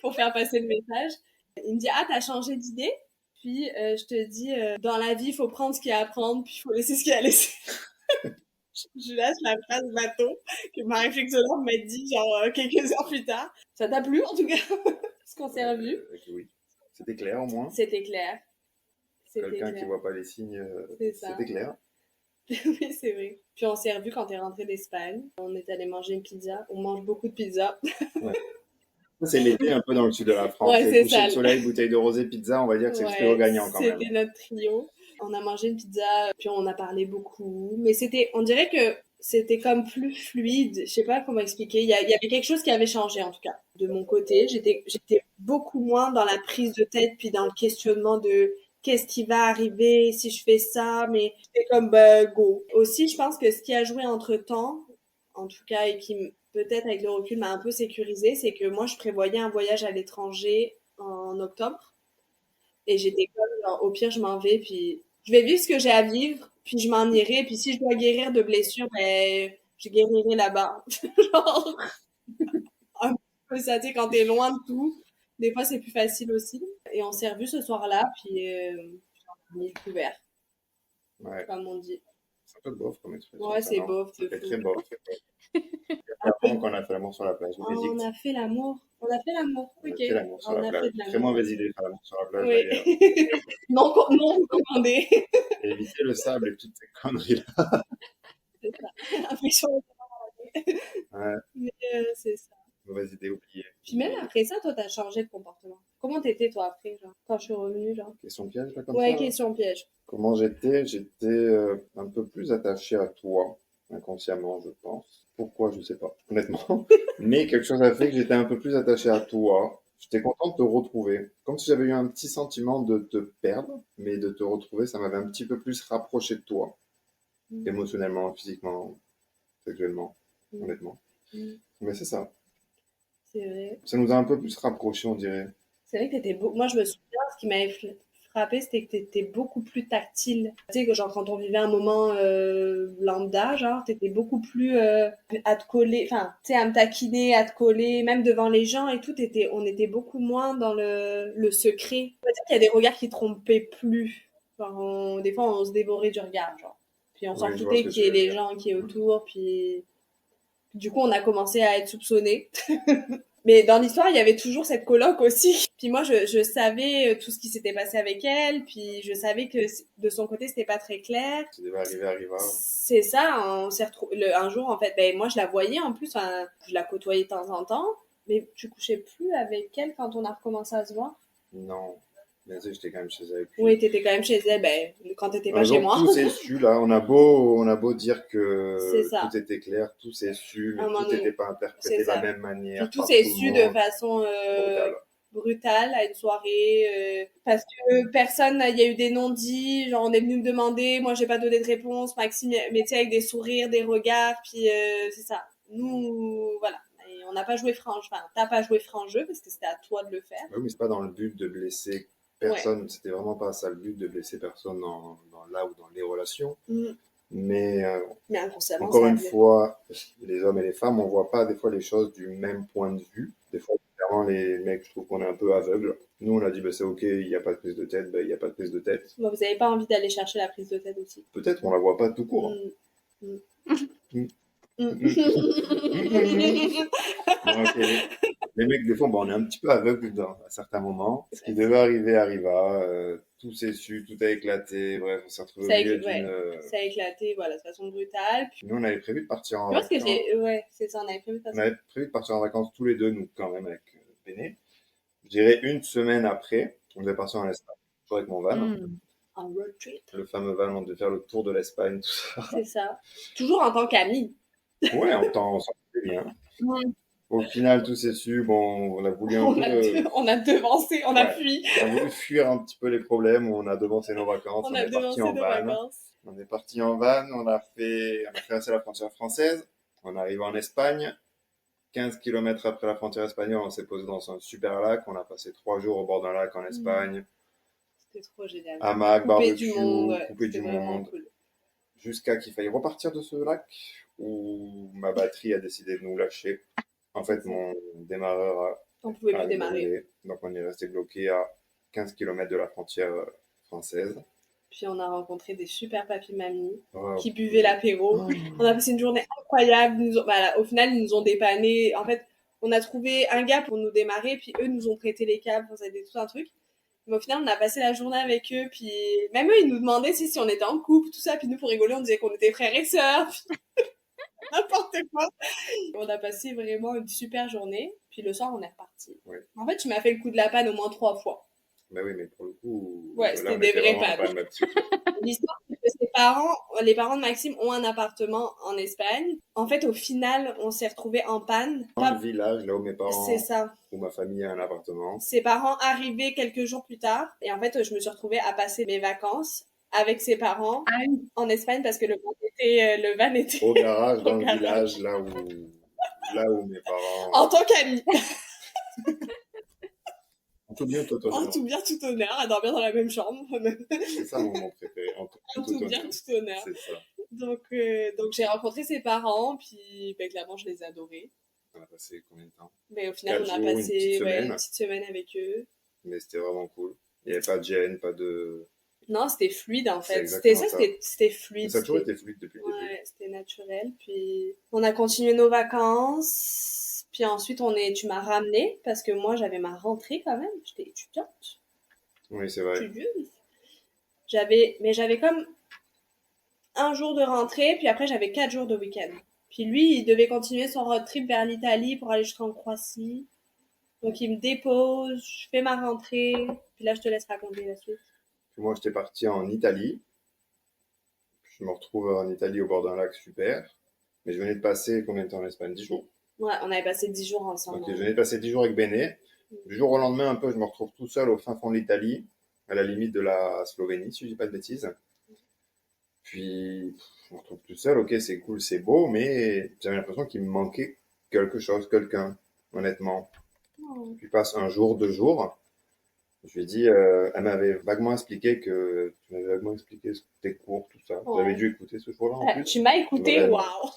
pour faire passer le message. Il me dit ah t'as changé d'idée, puis je te dis dans la vie il faut prendre ce qu'il y a à prendre puis il faut laisser ce qu'il y a à laisser. Je lâche la phrase bateau que ma réflexiologue m'a dit genre quelques heures plus tard. Ça t'a plu en tout cas ce qu'on s'est revu? Oui. C'était clair au moins. C'était clair. C'était Quelqu'un qui clair. voit pas les signes, C'est ça. c'était clair. Oui, c'est vrai. Puis on s'est revus quand t'es rentré d'Espagne. On est allé manger une pizza. On mange beaucoup de pizza. Ouais. Ça, c'est l'été un peu dans le sud de la France. Ouais, C'est c'est coucher ça. de soleil, bouteille de rosé, pizza, on va dire que c'est le trio Ouais, gagnant quand même. c'était notre trio. On a mangé une pizza, puis on a parlé beaucoup. Mais on dirait que c'était comme plus fluide. Je sais pas comment expliquer. Il y avait quelque chose qui avait changé en tout cas. De mon côté, j'étais beaucoup moins dans la prise de tête, puis dans le questionnement de qu'est-ce qui va arriver si je fais ça, mais j'étais comme bah, go. Aussi, je pense que ce qui a joué entre temps, en tout cas, et qui peut-être avec le recul m'a un peu sécurisé, c'est que moi je prévoyais un voyage à l'étranger en octobre. Et j'étais comme, genre, au pire, je m'en vais, puis je vais vivre ce que j'ai à vivre, puis je m'en irai, puis si je dois guérir de blessures, ben, je guérirai là-bas. Genre, un peu ça, tu sais, quand t'es loin de tout, des fois, c'est plus facile aussi. Et on s'est revus ce soir-là, puis on est couvert, Ouais. comme on dit. C'est un peu bof comme expression. Ouais, Ça, c'est non? bof de C'était fou. très bof. Après, Vraiment qu'on a fait l'amour sur la plage. oh, Vas-y. on a fait l'amour. On a fait l'amour, On a ok. fait l'amour sur On la a plage. fait de Très l'amour. mauvaise idée de faire l'amour sur la plage Oui. d'ailleurs. Non recommandé. Éviter le sable et toutes ces conneries-là. C'est ça. Infection. Ouais, Mais c'est ça. mauvaise idée oubliée. Puis même après ça, toi, t'as changé de comportement. Comment t'étais, toi, après, genre, quand je suis revenue, genre? Question piège là comme Ouais, ça. question piège. Comment j'étais? J'étais un peu plus attaché à toi, inconsciemment, je pense. Pourquoi? Je sais pas, honnêtement. Mais quelque chose a fait que j'étais un peu plus attaché à toi. J'étais content de te retrouver. Comme si j'avais eu un petit sentiment de te perdre, mais de te retrouver, ça m'avait un petit peu plus rapproché de toi. Mm. Émotionnellement, physiquement, sexuellement, Mm. honnêtement. Mm. Mais c'est ça. C'est vrai. Ça nous a un peu plus rapprochés, on dirait. C'est vrai que moi, je me souviens, ce qui m'avait frappé, c'était que t'étais beaucoup plus tactile. Tu sais, que genre, quand on vivait un moment lambda, genre, t'étais beaucoup plus à te coller, enfin, tu sais, à me taquiner, à te coller, même devant les gens et tout, on était beaucoup moins dans le secret. On va dire qu'il y a des regards qui trompaient plus. Genre, des fois, on se dévorait du regard, genre. Puis on s'en Oui, je vois ce foutait que qu'il tu y ait veux les dire. gens qui est autour, puis du coup, on a commencé à être soupçonnés. Mais dans l'histoire, il y avait toujours cette coloc aussi. Puis moi, je savais tout ce qui s'était passé avec elle, puis je savais que de son côté, c'était pas très clair. Ça devait arriver, arriva. C'est ça, on s'est retrouvés un jour, en fait, ben, moi, je la voyais en plus, enfin, je la côtoyais de temps en temps, mais tu couchais plus avec elle quand on a recommencé à se voir. Non. Bien sûr, j'étais quand même chez elle. Puis Oui, t'étais quand même chez elle, ben, quand t'étais pas un chez jour, moi. tout s'est su, là. On a beau dire C'est que ça. tout était clair, tout s'est su, À mais un moment tout donné. n'était pas C'est interprété de la ça. même Puis manière tout par s'est tout le su de monde. façon Brutal. brutale à une soirée, parce que personne, il y a eu des non-dits, genre on est venu me demander, moi j'ai pas donné de réponse, Maxime, mais tu sais, avec des sourires, des regards, puis c'est ça. Nous, voilà. Et on n'a pas joué franc, enfin, t'as pas joué franc jeu parce que c'était à toi de le faire. Oui, mais c'est pas dans le but de blesser Ouais. personne. C'était vraiment pas ça le but de blesser personne dans là ou dans les relations. Mm. Mais Mais inconsciemment, encore ça une arrive. fois, les hommes et les femmes, on voit pas des fois les choses du même point de vue. Des fois, clairement, les mecs, je trouve qu'on est un peu aveugles. Nous, on a dit, bah, c'est ok, il n'y a pas de prise de tête, bah, il n'y a pas de prise de tête. Bon, vous avez pas envie d'aller chercher la prise de tête aussi. Peut-être qu'on la voit pas tout court. Mm. Mm. Mm. Donc, les mecs, des fois, bon, on est un petit peu aveugles à certains moments. Ce qui devait arriver arriva. Tout s'est su, tout a éclaté. Bref, on s'est retrouvé au milieu d'une. Ouais, ça a éclaté, voilà, de façon brutale. Puis, Nous, on avait prévu de partir en je pense que vacances. ouais, c'est ça, on avait prévu de On passer. avait prévu de partir en vacances tous les deux, nous, quand même, avec Béné. Je dirais une semaine après, on devait partir en Espagne. Toujours avec mon van. En road trip. Le fameux van, on devait faire le tour de l'Espagne, tout ça. C'est ça. Toujours en tant qu'ami. Ouais, on s'en sortait bien. Mm. Au final, tout s'est su. Bon, on a voulu un peu. On a devancé, on a Ouais. fui. On a voulu fuir un petit peu les problèmes. On a devancé nos vacances. On On a est parti devancé en nos van. vacances. On est parti en van. On a traversé la frontière française. On est arrivé en Espagne. 15 kilomètres après la frontière espagnole, on s'est posé dans un super lac. On a passé 3 jours au bord d'un lac en Espagne. C'était trop génial. Hamac, Coupé du barbecue, monde, ouais. coupé C'était du vraiment monde. cool. Jusqu'à qu'il faille repartir de ce lac où ma batterie a décidé de nous lâcher. En fait, mon démarreur On pouvait a plus démarrer. brûlé. Donc, on est resté bloqué à 15 kilomètres de la frontière française. Puis on a rencontré des super papis-mamies Oh. qui buvaient l'apéro. On a passé une journée incroyable. Voilà, au final, ils nous ont dépanné. En fait, on a trouvé un gars pour nous démarrer, puis eux nous ont prêté les câbles, ça a été tout un truc. Mais au final, on a passé la journée avec eux, puis même eux, ils nous demandaient si on était en couple, tout ça. Puis nous, pour rigoler, on disait qu'on était frères et sœurs. N'importe quoi. On a passé vraiment une super journée. Puis le soir, on est reparti. Ouais. En fait, tu m'as fait le coup de la panne au moins 3 fois. Mais oui, mais pour le coup, Ouais, là, c'était on des était vrais vraiment pannes. pas ma petite. L'histoire, c'est que les parents de Maxime ont un appartement en Espagne. En fait, au final, on s'est retrouvés en panne. Dans le village, là où mes parents, C'est ça. où ma famille a un appartement. Ses parents arrivaient quelques jours plus tard. Et en fait, je me suis retrouvée à passer mes vacances avec ses parents en Espagne parce que le van était Au garage, dans Au le garage. village, là où mes parents. en tant qu'amis. En tout bien, tout En honneur. tout bien, tout honneur, à dormir dans la même chambre. C'est ça mon moment préféré. En tout bien, honneur. tout honneur. C'est ça. Donc j'ai rencontré ses parents, puis clairement, je les ai adorés. On a passé combien de temps? Mais au final, 4 on a jours, passé une petite semaine avec eux. Mais c'était vraiment cool. Il n'y avait pas de gêne, pas de. Non, c'était fluide en C'est fait. exactement ça. C'était fluide. Mais ça a toujours été fluide depuis le début. Ouais, c'était naturel. Puis on a continué nos vacances. Puis ensuite, tu m'as ramené parce que moi, j'avais ma rentrée quand même. J'étais étudiante, Oui, c'est vrai. studieuse. Mais j'avais comme un jour de rentrée, puis après, j'avais 4 jours de week-end. Puis lui, il devait continuer son road trip vers l'Italie pour aller jusqu'en Croatie. Donc il me dépose, je fais ma rentrée. Puis là, je te laisse raconter la suite. Puis moi, j'étais parti en Italie. Je me retrouve en Italie au bord d'un lac super. Mais je venais de passer combien de temps en Espagne? 10 jours. Ouais, on avait passé 10 jours ensemble. Ok, je venais de passer 10 jours avec Béné. Du jour au lendemain, un peu, je me retrouve tout seul au fin fond de l'Italie, à la limite de la Slovénie, si je dis pas de bêtises. Puis, je me retrouve tout seul, ok, c'est cool, c'est beau, mais j'avais l'impression qu'il me manquait quelque chose, quelqu'un, honnêtement. Oh. Puis passe un jour, 2 jours. Je lui ai dit, elle m'avait vaguement expliqué tes cours, tout ça. Oh. Vous avez dû écouter ce jour-là en plus. Tu m'as écouté, Vraiment. waouh!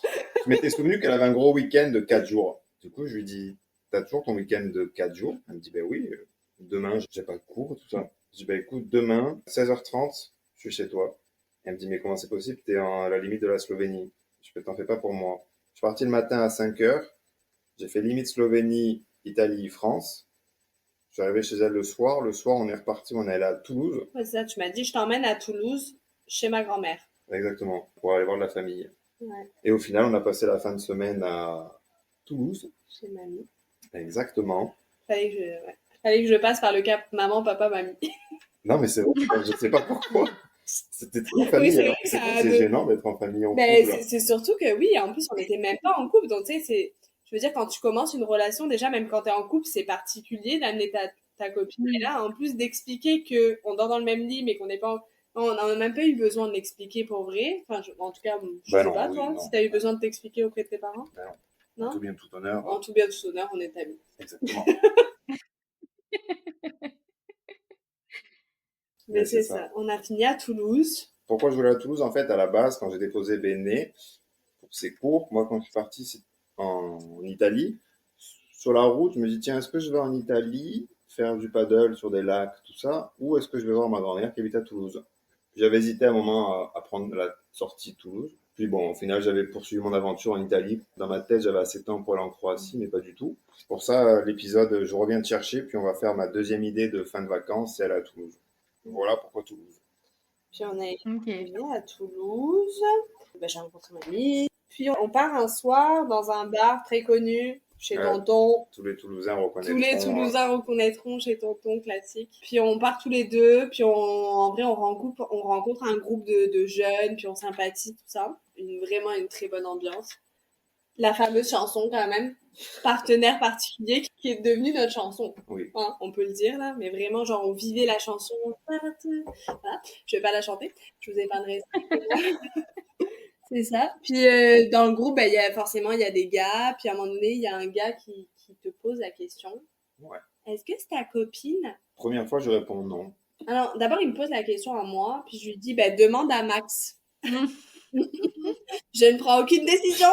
Je m'étais souvenu qu'elle avait un gros week-end de 4 jours. Du coup, je lui dis, t'as toujours ton week-end de 4 jours? Elle me dit, ben oui, demain, j'ai pas de cours, tout ça. Je dis, ben écoute, demain, 16h30, je suis chez toi. Elle me dit, mais comment c'est possible? T'es à la limite de la Slovénie. Je peux t'en fais pas pour moi. Je suis parti le matin à 5h. J'ai fait limite Slovénie, Italie, France. Je suis arrivé chez elle le soir. Le soir, on est reparti, on est allé à Toulouse. Ouais, c'est ça, tu m'as dit, je t'emmène à Toulouse, chez ma grand-mère. Exactement, pour aller voir la famille. Ouais, Et au final, on a passé la fin de semaine à Toulouse. chez mamie. Exactement. Fallait que je passe par le cap maman, papa, mamie. Non, mais c'est vrai, je sais pas pourquoi. C'était trop Oui, famille. c'est Alors, vrai que c'est ça vrai que a c'est de... gênant d'être en famille en Mais couple. c'est surtout que oui, en plus, on n'était même pas en couple. Donc, tu sais, je veux dire, quand tu commences une relation, déjà, même quand t'es en couple, c'est particulier d'amener ta copine. Et là, en plus d'expliquer que on dort dans le même lit, mais qu'on n'est pas... On n'a même pas eu besoin de l'expliquer pour vrai. Enfin, en tout cas, je Bah sais non, pas, oui, toi, si non. t'as eu besoin de t'expliquer auprès de tes parents. Bah non. En Non? tout bien, tout honneur. En tout bien, tout honneur, on est amis. Exactement. Mais Mais c'est c'est ça. ça. On a fini à Toulouse. Pourquoi je voulais à Toulouse? En fait, à la base, quand j'ai déposé Béné pour ses cours, moi, quand je suis parti en Italie, sur la route, je me dis, tiens, est-ce que je vais en Italie faire du paddle sur des lacs, tout ça, ou est-ce que je vais voir ma grand-mère qui habite à Toulouse? J'avais hésité un moment à prendre la sortie de Toulouse. Puis bon, au final, j'avais poursuivi mon aventure en Italie. Dans ma tête, j'avais assez de temps pour aller en Croatie, mais pas du tout. C'est pour ça, l'épisode, je reviens te chercher, puis on va faire ma deuxième idée de fin de vacances, c'est aller à Toulouse. Voilà pourquoi Toulouse. Puis on est Ok. arrivé à Toulouse. Ben, j'ai rencontré mamie. Puis on part un soir dans un bar très connu chez Ouais. Tonton. Tous les Toulousains reconnaîtront. Tous les Toulousains reconnaîtront chez Tonton, classique. Puis on part tous les deux. Puis en vrai, on rencontre un groupe de jeunes. Puis on sympathise, tout ça. Vraiment une très bonne ambiance. La fameuse chanson, quand même. Partenaire particulier, qui est devenue notre chanson. Oui. Hein, on peut le dire, là. Mais vraiment, genre, on vivait la chanson. Voilà. Je vais pas la chanter. Je vous épargnerai ça. C'est ça. Puis dans le groupe, ben, forcément, il y a des gars. Puis à un moment donné, il y a un gars qui te pose la question. Ouais. Est-ce que c'est ta copine? Première fois, je réponds non. Alors, d'abord, il me pose la question à moi. Puis je lui dis, ben, demande à Max. Je ne prends aucune décision.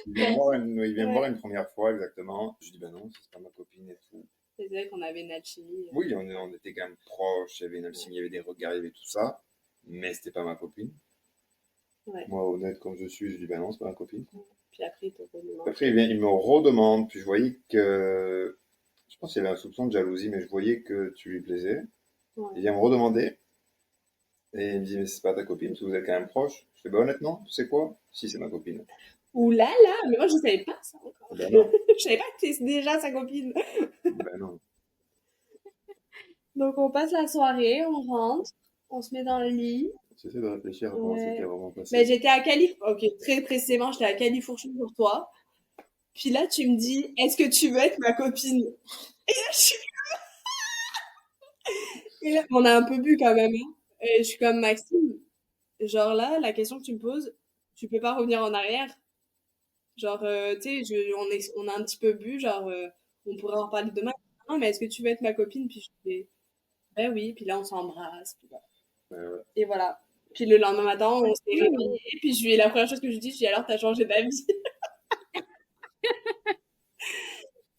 Il vient me voir une première fois, exactement. Je dis, ben non, c'est pas ma copine et tout. C'est vrai qu'on avait une alchimie. Oui, on était quand même proches, il y avait une alchimie, il y avait des regards, il y avait tout ça. Mais c'était pas ma copine. Ouais. Moi, honnête comme je suis, je dis, ben non, c'est pas ma copine. Puis après, il te redemande. Après, il me redemande, puis je voyais que. Je pense qu'il y avait un soupçon de jalousie, mais je voyais que tu lui plaisais. Ouais. Il vient me redemander. Et il me dit, mais c'est pas ta copine, parce que vous êtes quand même proches. Je fais, bah honnêtement, tu sais quoi? Si, c'est ma copine. Ouh là là, mais moi je savais pas ça encore. Ben non. Je savais pas que c'est déjà sa copine. Ben non. Donc on passe la soirée, on rentre, on se met dans le lit. J'essaie de réfléchir à comment Ouais. c'était vraiment passé. Mais j'étais à Califourchon. Ok, très précisément, j'étais à Califourchon pour toi. Puis là, tu me dis, est-ce que tu veux être ma copine? Et là, Et là, on a un peu bu quand même. Hein. Et je suis comme Maxime. Genre là, la question que tu me poses, tu peux pas revenir en arrière. Genre, tu sais, on a un petit peu bu, genre, on pourrait en reparler demain. Non, mais est-ce que tu veux être ma copine? Puis je fais, ben oui. Puis là, on s'embrasse. Puis voilà. Ouais. Et voilà. Puis le lendemain matin, on s'est réveillés. Puis la première chose que je lui dis, alors, t'as changé d'avis.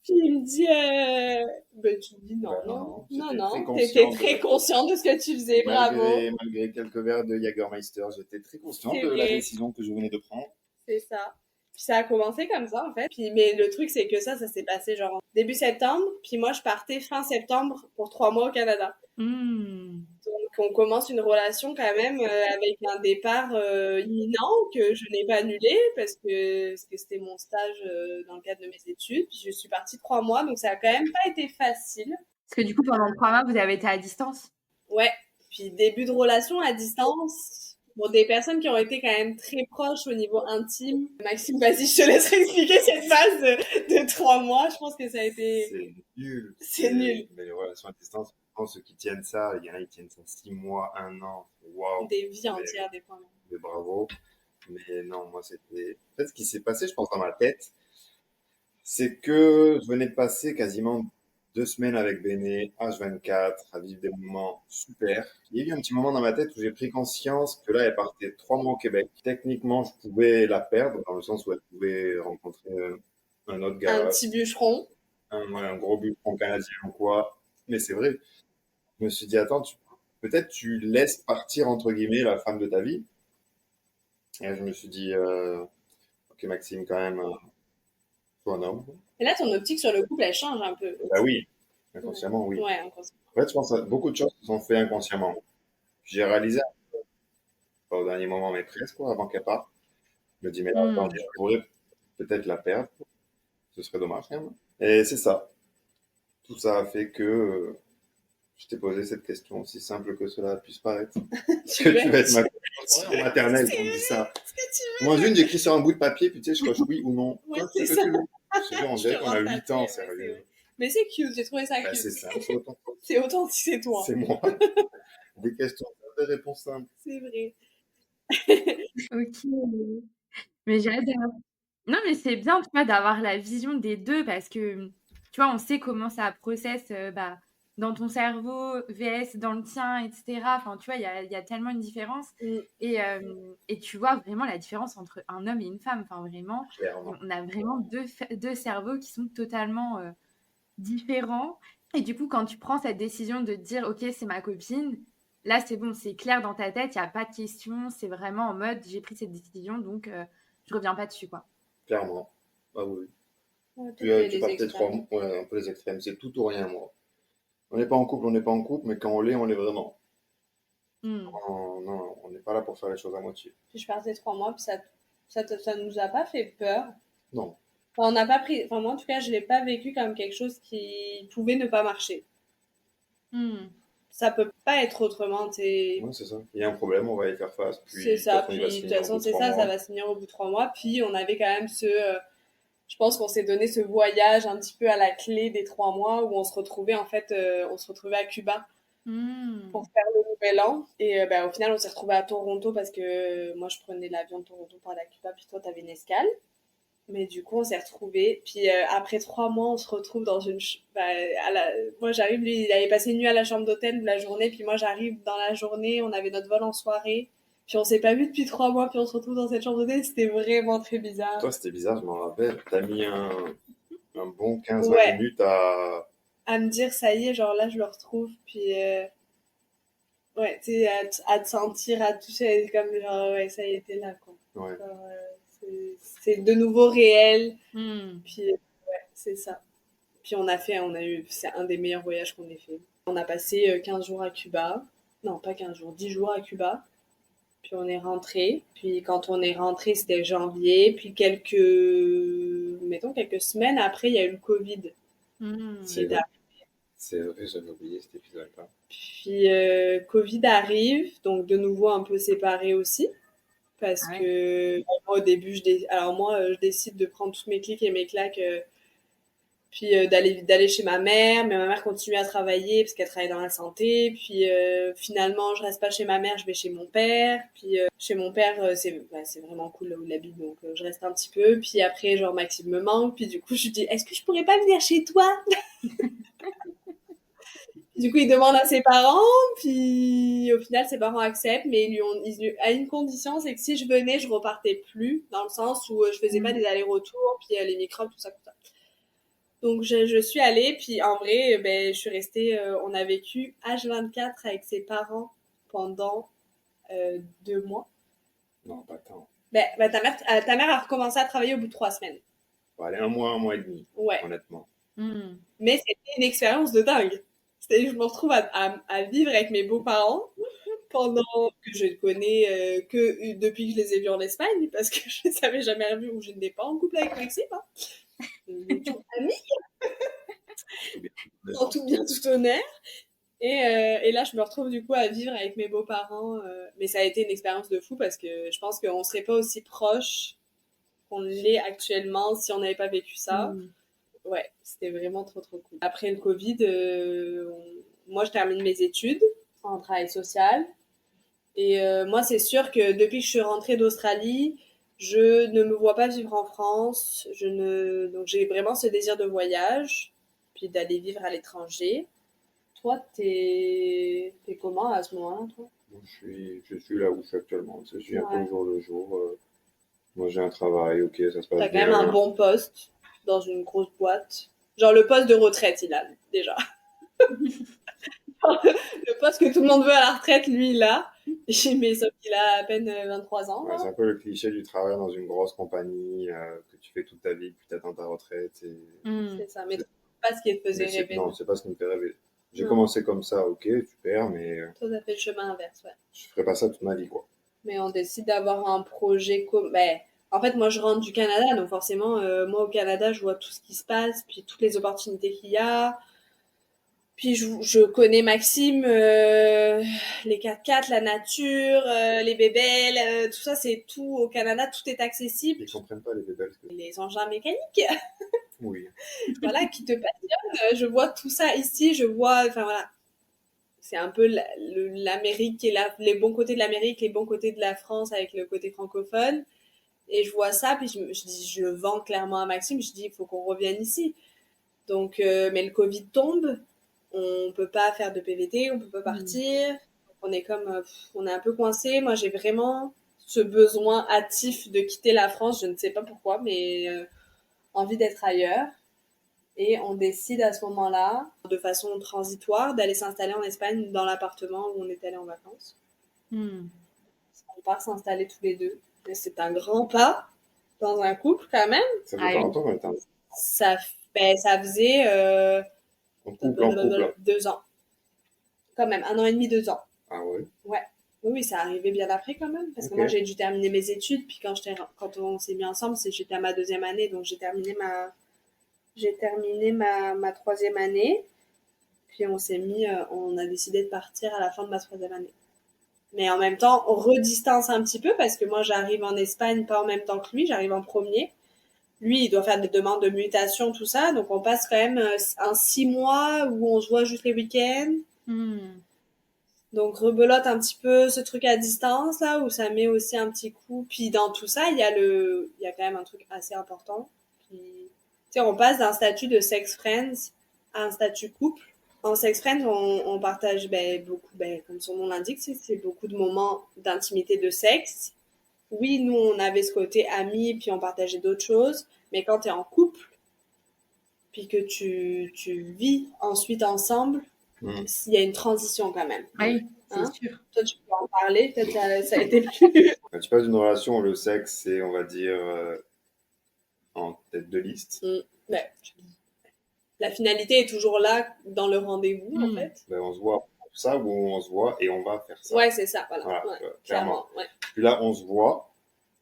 Puis il me dit, ben tu me dis non, Ben non, non, non, j'étais non. très T'étais conscient très conscient de ce que tu faisais, bravo. Malgré quelques verres de Jägermeister, j'étais très conscient C'est de la vrai. décision que je venais de prendre. C'est ça. Puis ça a commencé comme ça, en fait. Puis, mais le truc, c'est que ça s'est passé genre début septembre. Puis moi, je partais fin septembre pour 3 mois au Canada. Donc, on commence une relation quand même avec un départ imminent que je n'ai pas annulé parce que c'était mon stage dans le cadre de mes études. Puis je suis partie 3 mois, donc ça a quand même pas été facile. Parce que du coup, pendant 3 mois, vous avez été à distance. Ouais. Puis début de relation à distance. Bon, des personnes qui ont été quand même très proches au niveau intime. Maxime, vas-y, je te laisserai expliquer cette phase de 3 mois. Je pense que ça a été... C'est nul. C'est nul. Mais les relations à distance, je pense ceux qui tiennent ça, il y en a qui tiennent ça 6 mois, 1 an. Waouh. Des vies entières, des fois. Mais bravo. Mais non, moi, c'était. En fait, ce qui s'est passé, je pense, dans ma tête, c'est que je venais de passer quasiment 2 semaines avec Béné, H24, à vivre des moments super. Il y a eu un petit moment dans ma tête où j'ai pris conscience que là, elle partait 3 mois au Québec. Techniquement, je pouvais la perdre, dans le sens où elle pouvait rencontrer un autre gars, Un petit bûcheron. un gros bûcheron canadien ou quoi. Mais c'est vrai. Je me suis dit, attends, peut-être tu laisses partir, entre guillemets, la femme de ta vie. Et je me suis dit, ok, que Maxime, quand même, soit un homme. Et là, ton optique sur le couple, elle change un peu. Bah oui, inconsciemment, oui. Ouais, inconscient. En fait, je pense que beaucoup de choses se sont faites inconsciemment. J'ai réalisé, pas au dernier moment, mais presque, quoi, avant qu'elle parte. Je me dis, mais là, attends, Hmm. je pourrais peut-être la perdre. Ce serait dommage, quand même. Et c'est ça. Tout ça a fait que je t'ai posé cette question, aussi simple que cela puisse paraître. Est-ce que tu vas être ma maternelle qu'on me dit ça? Moi, une, j'écris sur un bout de papier, puis tu sais, je coche oui ou non. Ouais, Toi, c'est ce que ça. tu veux. Je sais, on Je dirait te qu'on a rends 8 ta ans, tête, ouais, c'est sérieux. vrai. Mais c'est cute, j'ai trouvé ça Bah, cute. c'est ça, c'est autant. C'est authentique, c'est toi. C'est moi. Des questions, des réponses simples. C'est vrai. Ok. Mais j'adore. Non, mais c'est bien, tu vois, d'avoir la vision des deux parce que, tu vois, on sait comment ça processe bah, dans ton cerveau, VS dans le tien, etc. Enfin, tu vois, il y a tellement une différence. Mm. Et tu vois vraiment la différence entre un homme et une femme. Enfin, vraiment, Clairement. on a vraiment deux cerveaux qui sont totalement différents. Et du coup, quand tu prends cette décision de te dire, OK, c'est ma copine, là, c'est bon, c'est clair dans ta tête, il n'y a pas de question. C'est vraiment en mode, j'ai pris cette décision, donc je reviens pas dessus, quoi. Clairement. Ah oui. Ouais, Tu, peut-être tu les partais extrêmes. ouais, un peu les extrêmes. C'est tout ou rien, moi. On n'est pas en couple, on n'est pas en couple, mais quand on l'est vraiment. Hmm. Non, non, on n'est pas là pour faire les choses à moitié. Puis je partais 3 mois, puis ça nous a pas fait peur. Non. Enfin, on n'a pas pris. Enfin, moi, en tout cas, je l'ai pas vécu comme quelque chose qui pouvait ne pas marcher. Hmm. Ça peut pas être autrement, t'sais. Ouais, c'est ça. Il y a un problème, on va y faire face. Puis, C'est de toute ça. façon, il va se Puis, de toute finir au bout façon, de c'est 3 ça, ça mois. va se finir au bout de 3 mois. Puis, on avait quand même je pense qu'on s'est donné ce voyage un petit peu à la clé des 3 mois où on se retrouvait, en fait, on se retrouvait à Cuba Hmm. pour faire le nouvel an. Et ben, au final, on s'est retrouvés à Toronto parce que moi, je prenais l'avion de Toronto pour aller à Cuba, puis toi, t'avais une escale. Mais du coup, on s'est retrouvés. Puis après 3 mois, on se retrouve dans une. Moi, j'arrive, lui, il avait passé une nuit à la chambre d'hôtel la journée. Puis moi, j'arrive dans la journée. On avait notre vol en soirée. Puis on s'est pas vu depuis 3 mois. Puis on se retrouve dans cette chambre d'hôtel. C'était vraiment très bizarre. Toi, c'était bizarre, je m'en rappelle. T'as mis un bon 15-20 Ouais, minutes à. à me dire, ça y est, genre là, je le retrouve. Puis ouais, tu sais, à te sentir, à te toucher. Comme genre, ouais, ça y est, t'es là, quoi. Ouais. Genre, c'est de nouveau réel. Hmm. Puis ouais, c'est ça. Puis c'est un des meilleurs voyages qu'on ait fait. On a passé 15 jours à Cuba. Non, pas 15 jours, 10 jours à Cuba. Puis on est rentré. Puis quand on est rentré, c'était janvier. Puis quelques semaines après, il y a eu le Covid Hmm. qui C'est est vrai. arrivé. C'est vrai, j'avais oublié cet épisode-là. Puis Covid arrive, donc de nouveau un peu séparés aussi. Parce Ah ouais. que moi, au début, je décide de prendre tous mes clics et mes claques puis d'aller chez ma mère, mais ma mère continue à travailler parce qu'elle travaille dans la santé, puis finalement je reste pas chez ma mère, je vais chez mon père, puis chez mon père c'est vraiment cool là où il habite, donc je reste un petit peu, puis après genre Maxime me manque, puis du coup je lui dis est-ce que je pourrais pas venir chez toi? Du coup il demande à ses parents, puis au final ses parents acceptent, mais à une condition, c'est que si je venais je repartais plus, dans le sens où je faisais pas Hmm. des allers-retours, puis les microbes tout ça. Donc je suis allée, puis en vrai, ben, je suis restée, on a vécu H24 avec ses parents pendant 2 mois. Non, pas tant. Ben, ta mère a recommencé à travailler au bout de 3 semaines. Bon, allez, un mois et demi, Ouais. honnêtement. Hmm. Mais c'était une expérience de dingue. Je me retrouve à vivre avec mes beaux-parents pendant que je ne connais que depuis que je les ai vus en Espagne, parce que je ne les avais jamais revus ou je n'étais pas en couple avec Maxime. Hein. Nous étions amis en tout bien, tout honneur. Et là, je me retrouve du coup à vivre avec mes beaux-parents. Mais ça a été une expérience de fou parce que je pense qu'on ne serait pas aussi proches qu'on l'est actuellement si on n'avait pas vécu ça. Hmm. Ouais, c'était vraiment trop trop cool. Après le Covid, moi je termine mes études en travail social. Et moi, c'est sûr que depuis que je suis rentrée d'Australie, je ne me vois pas vivre en France. Donc j'ai vraiment ce désir de voyage, puis d'aller vivre à l'étranger. Toi, t'es comment à ce moment-là, toi? Moi, je suis là où je suis actuellement. Je suis un peu Ouais. au jour le jour. Moi, j'ai un travail, ok, ça se T'as passe quand même un bien. bon poste dans une grosse boîte. Genre le poste de retraite, il a déjà. Le poste que tout le monde veut à la retraite, lui, il a. Mais sauf qu'il a à peine 23 ans. Ouais, c'est un peu le cliché du travail dans une grosse compagnie que tu fais toute ta vie, puis t'attends ta retraite. C'est ça. Mais pas ce qui te faisait rêver. Non, c'est pas ce qui me fait rêver. J'ai Non. commencé comme ça, ok, super, mais Toi, t'as fait le chemin inverse, ouais. je ferai pas ça toute ma vie, quoi. Mais on décide d'avoir un projet en fait, moi, je rentre du Canada, donc forcément, moi, au Canada, je vois tout ce qui se passe, puis toutes les opportunités qu'il y a. Puis je connais Maxime, les 4x4, la nature, les bébelles, tout ça, c'est tout au Canada, tout est accessible. Ils comprennent pas les bébelles. Les engins mécaniques, Oui. voilà, qui te passionnent. Je vois tout ça ici, enfin voilà. C'est un peu l'Amérique et les bons côtés de l'Amérique, les bons côtés de la France avec le côté francophone. Et je vois ça, puis je vends clairement à Maxime, je dis, il faut qu'on revienne ici. Donc, mais le Covid tombe, on peut pas faire de PVT, on peut pas partir. Donc on est on est un peu coincé. Moi, j'ai vraiment ce besoin hâtif de quitter la France, je ne sais pas pourquoi, mais envie d'être ailleurs. Et on décide à ce moment-là, de façon transitoire, d'aller s'installer en Espagne dans l'appartement où on est allé en vacances. On part s'installer tous les deux. Et c'est un grand pas dans un couple quand même. Ça fait pas longtemps qu'on est en Ça faisait couple. 2 ans. Quand même, 1 an et demi, 2 ans. Ah ouais? Ouais. Oui, ça arrivait bien après quand même. Parce que moi, j'ai dû terminer mes études. Puis quand on s'est mis ensemble, j'étais à ma 2e année. Donc j'ai terminé ma 3e année. Puis on a décidé de partir à la fin de ma 3e année. Mais en même temps, on redistance un petit peu parce que moi, j'arrive en Espagne pas en même temps que lui. J'arrive en premier. Lui, il doit faire des demandes de mutation, tout ça. Donc, on passe quand même un 6 mois où on se voit juste les week-ends. Donc, rebelote un petit peu ce truc à distance, là, où ça met aussi un petit coup. Puis, dans tout ça, il y a quand même un truc assez important. Tu sais, on passe d'un statut de sex friends à un statut couple. En sex friends, on partage beaucoup, comme son nom l'indique, c'est beaucoup de moments d'intimité de sexe. Oui, nous, on avait ce côté ami, puis on partageait d'autres choses. Mais quand tu es en couple, puis que tu vis ensuite ensemble, il y a une transition quand même. Oui, c'est sûr. Toi, tu peux en parler, peut-être ça a été plus... Quand tu passes d'une relation où le sexe, c'est, on va dire, en tête de liste. La finalité est toujours là dans le rendez-vous, en fait. On se voit pour ça, ou on se voit et on va faire ça. Ouais, c'est ça, voilà. Clairement. Ouais. Puis là, on se voit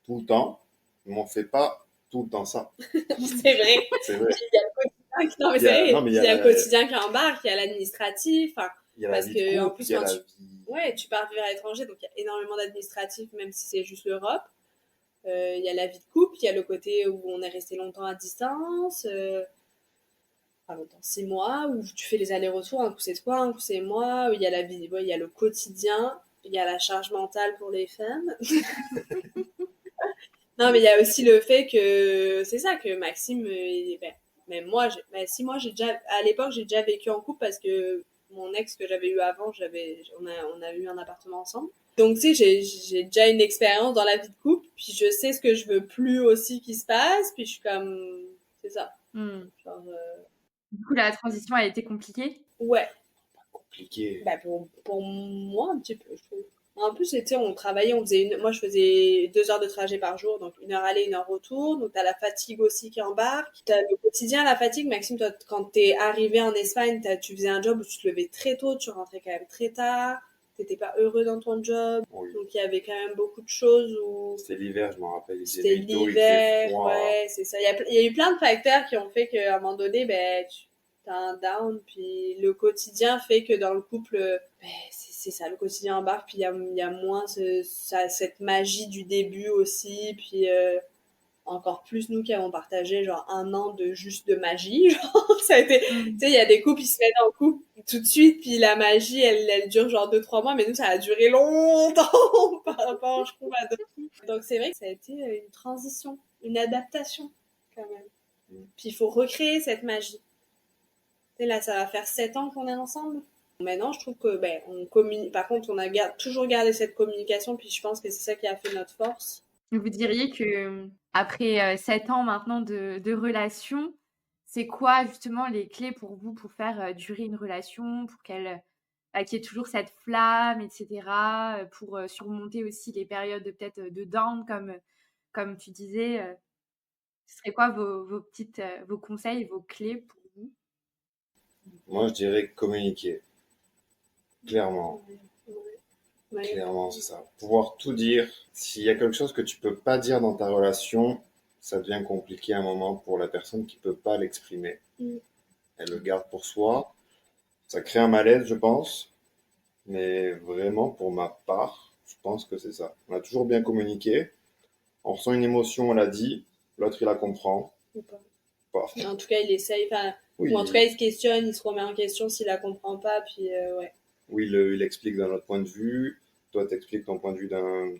tout le temps, mais on fait pas tout le temps ça. C'est vrai. C'est vrai. Il y a le quotidien il y a le quotidien qui embarque, il y a l'administratif, il y a la vie de couple, en plus, tu pars vivre à l'étranger, donc il y a énormément d'administratifs, même si c'est juste l'Europe. Il y a la vie de couple, il y a le côté où on est resté longtemps à distance, 6 mois, où tu fais les allers-retours, un coup c'est toi, un coup c'est moi, où il y a la vie, il y a le quotidien, il y a la charge mentale pour les femmes. Non, mais il y a aussi le fait que c'est ça que Maxime, même moi, à l'époque, j'ai déjà vécu en couple parce que mon ex que j'avais eu avant, on a eu un appartement ensemble. Donc, tu sais, j'ai déjà une expérience dans la vie de couple, puis je sais ce que je veux plus aussi qui se passe, puis je suis comme, c'est ça. Genre, Du coup, la transition a été compliquée? Ouais. Pas compliqué. Pour moi, un petit peu, je trouve. En plus, tu sais, on travaillait, moi je faisais 2 heures de trajet par jour, donc 1 heure aller, 1 heure retour. Donc t'as la fatigue aussi qui embarque. T'as le quotidien, la fatigue. Maxime, toi, quand t'es arrivé en Espagne, tu faisais un job où tu te levais très tôt, tu rentrais quand même très tard. T'étais pas heureux dans ton job. Oui. Donc il y avait quand même beaucoup de choses où... C'était l'hiver, je m'en rappelle. C'était l'hiver, ouais, c'est ça. Il y a eu plein de facteurs qui ont fait qu'à un moment donné, t'as un down, puis le quotidien fait que dans le couple, c'est ça, le quotidien embarque, puis il y a moins cette magie du début aussi, puis encore plus nous qui avons partagé genre 1 an de juste de magie, genre ça a été, tu sais, il y a des couples, ils se mettent en couple tout de suite, puis la magie, elle dure genre 2-3 mois, mais nous, ça a duré longtemps par rapport, je trouve, à d'autres couples. Donc c'est vrai que ça a été une transition, une adaptation, quand même. Puis il faut recréer cette magie. Et là, ça va faire 7 ans qu'on est ensemble. Maintenant, je trouve que on communique. Par contre, on a toujours gardé cette communication, puis je pense que c'est ça qui a fait notre force. Vous diriez que après 7 ans maintenant de relation, c'est quoi justement les clés pour vous pour faire durer une relation, pour qu'elle qu'il y ait toujours cette flamme, etc., pour surmonter aussi les périodes peut-être de down, comme tu disais. Ce serait quoi vos conseils, vos clés pour vous? Moi, je dirais communiquer. Clairement. Ouais. Clairement, c'est ça. Pouvoir tout dire. S'il y a quelque chose que tu peux pas dire dans ta relation, ça devient compliqué à un moment pour la personne qui peut pas l'exprimer. Elle le garde pour soi. Ça crée un malaise, je pense. Mais vraiment, pour ma part, je pense que c'est ça. On a toujours bien communiqué. On ressent une émotion, on l'a dit. L'autre, il la comprend. Ou pas. Pas. En tout cas, il essaye. Enfin, Oui, ou en tout cas, il se questionne, il se remet en question s'il la comprend pas. Puis, ouais. oui, il explique d'un autre point de vue. Toi, t'expliques ton point de vue de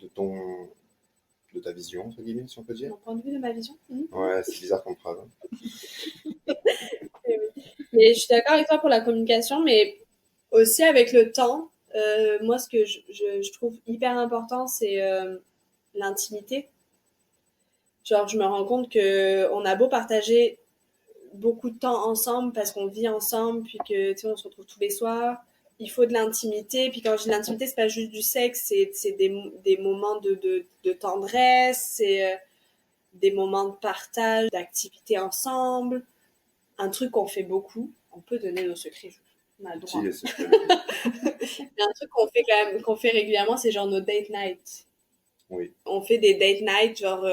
ta vision, entre guillemets, si on peut dire. Mon point de vue de ma vision. Ouais, c'est bizarre comme phrase. Mais je suis d'accord avec toi pour la communication, mais aussi avec le temps. Moi, ce que je trouve hyper important, c'est l'intimité. Genre, je me rends compte que on a beau partager beaucoup de temps ensemble parce qu'on vit ensemble, puis que tu sais, on se retrouve tous les soirs. Il faut de l'intimité. Puis quand je dis l'intimité, c'est pas juste du sexe, c'est des moments de tendresse, c'est des moments de partage, d'activités ensemble. Un truc qu'on fait beaucoup. On peut donner nos secrets, on a le droit. Si, c'est Mais un truc qu'on fait quand même, qu'on fait régulièrement, c'est genre nos date nights. Oui. On fait des date nights genre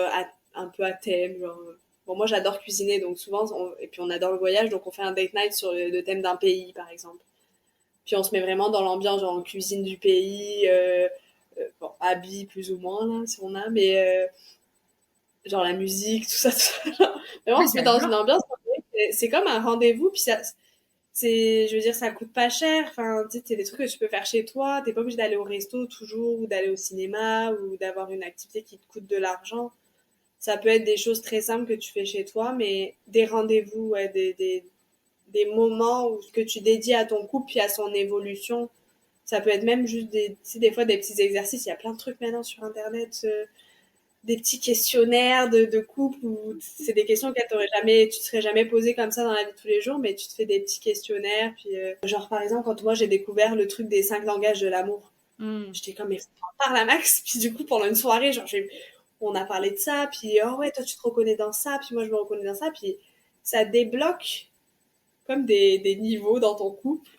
un peu à thème, genre. Bon, moi j'adore cuisiner, donc souvent, et puis on adore le voyage, donc on fait un date night sur le thème d'un pays, par exemple. Puis on se met vraiment dans l'ambiance, genre en cuisine du pays, bon, habits plus ou moins, là, si on a, mais genre la musique, tout ça, tout ça. Vraiment, on se met dans une ambiance, c'est comme un rendez-vous, puis ça, je veux dire, ça coûte pas cher. Enfin, tu sais, c'est des trucs que tu peux faire chez toi. T'es pas obligé d'aller au resto toujours, ou d'aller au cinéma, ou d'avoir une activité qui te coûte de l'argent. Ça peut être des choses très simples que tu fais chez toi, mais des rendez-vous, ouais, des moments que tu dédies à ton couple puis à son évolution. Ça peut être même juste tu sais, des fois des petits exercices. Il y a plein de trucs maintenant sur Internet, des petits questionnaires de couple où c'est des questions que tu te serais jamais posées comme ça dans la vie de tous les jours, mais tu te fais des petits questionnaires. Puis, genre, par exemple, quand moi j'ai découvert le truc des 5 langages de l'amour, j'étais comme, mais on parle à Max. Puis du coup, pendant une soirée, genre, on a parlé de ça. Puis, oh ouais, toi tu te reconnais dans ça. Puis moi je me reconnais dans ça. Puis ça débloque comme des niveaux dans ton couple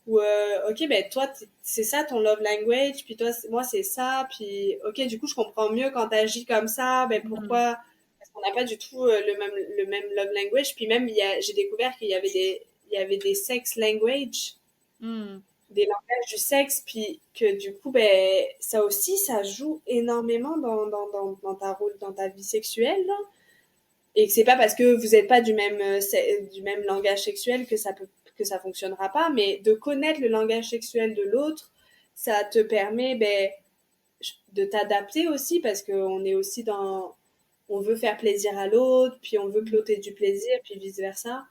où, ok, ben toi, c'est ça ton love language, puis toi, moi, c'est ça, puis ok, du coup, je comprends mieux quand t'agis comme ça, ben pourquoi, parce qu'on n'a pas du tout le même love language, puis même, j'ai découvert qu'il y avait des sex language, des langages du sexe, puis que du coup, ben, ça aussi, ça joue énormément dans ta vie sexuelle, là. Et que c'est pas parce que vous n'êtes pas du même langage sexuel que ça fonctionnera pas, mais de connaître le langage sexuel de l'autre, ça te permet de t'adapter aussi parce qu'on est aussi on veut faire plaisir à l'autre, puis on veut que l'autre ait du plaisir, puis vice versa.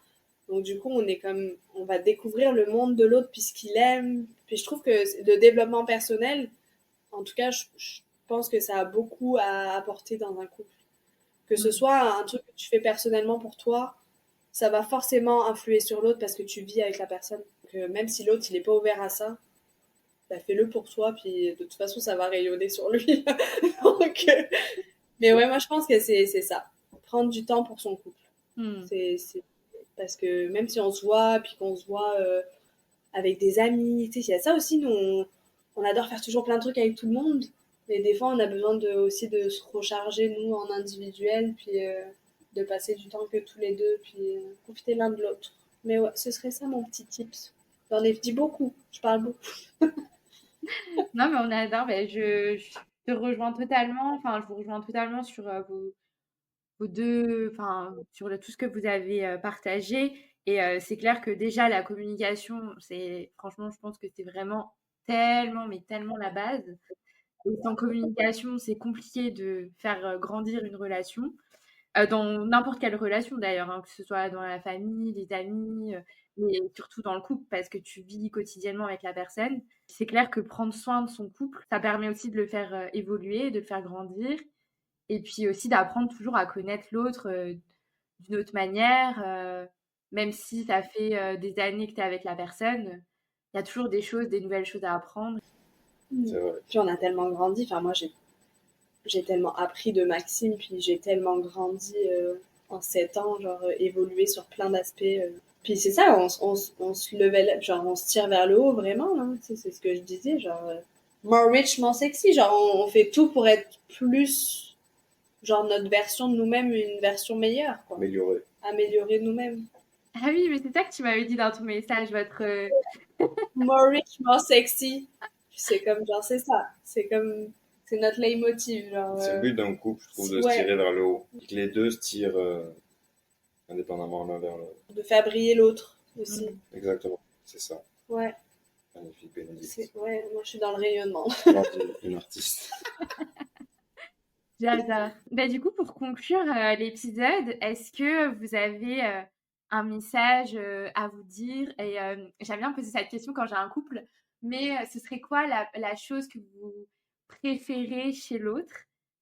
Donc du coup, on va découvrir le monde de l'autre puis ce qu'il aime. Puis je trouve que le développement personnel, en tout cas, je pense que ça a beaucoup à apporter dans un couple. Que ce soit un truc que tu fais personnellement pour toi, ça va forcément influer sur l'autre parce que tu vis avec la personne. Donc, même si l'autre il est pas ouvert à ça, bah, fais-le pour toi, puis de toute façon ça va rayonner sur lui. Donc, mais ouais, moi je pense que c'est ça. Prendre du temps pour son couple. C'est parce que même si on se voit, puis qu'on se voit avec des amis, tu sais, il y a ça aussi, nous on adore faire toujours plein de trucs avec tout le monde. Mais des fois, on a besoin aussi de se recharger, nous, en individuel, puis de passer du temps que tous les deux, puis profiter l'un de l'autre. Mais ouais, ce serait ça mon petit tips. J'en ai dit beaucoup, je parle beaucoup. Non, mais on adore. Ben, je te rejoins totalement. Enfin, je vous rejoins totalement sur vos deux, enfin, sur tout ce que vous avez partagé. Et c'est clair que déjà, la communication, franchement, je pense que c'est vraiment tellement, mais tellement la base. Et sans communication, c'est compliqué de faire grandir une relation. Dans n'importe quelle relation d'ailleurs, hein, que ce soit dans la famille, les amis, mais surtout dans le couple parce que tu vis quotidiennement avec la personne. C'est clair que prendre soin de son couple, ça permet aussi de le faire évoluer, de le faire grandir et puis aussi d'apprendre toujours à connaître l'autre d'une autre manière, même si ça fait des années que tu es avec la personne. il y a toujours des nouvelles choses à apprendre. C'est vrai. Puis on a tellement grandi. Enfin, moi, j'ai tellement appris de Maxime, puis j'ai tellement grandi en 7 ans, genre évolué sur plein d'aspects. Puis c'est ça, on se levait, genre on se tire vers le haut vraiment, là. Tu sais, c'est ce que je disais, genre more rich, more sexy. Genre on fait tout pour être plus, genre notre version de nous-mêmes, une version meilleure, quoi. Améliorer nous-mêmes. Ah oui, mais c'est ça que tu m'avais dit dans ton message, votre... More rich, more sexy. C'est comme, genre, c'est ça. C'est comme, c'est notre leitmotiv, genre. C'est le but d'un couple, je trouve, de se ouais. tirer vers le haut. Et que les deux se tirent indépendamment l'un vers l'autre. De faire briller l'autre aussi. Exactement, c'est ça. Ouais. Magnifique, Bénédicte. Ouais, moi je suis dans le rayonnement. Une artiste. J'adore. Bah, du coup, pour conclure l'épisode, est-ce que vous avez un message à vous dire? Et j'aime bien poser cette question quand j'ai un couple, mais ce serait quoi la chose que vous préférez chez l'autre?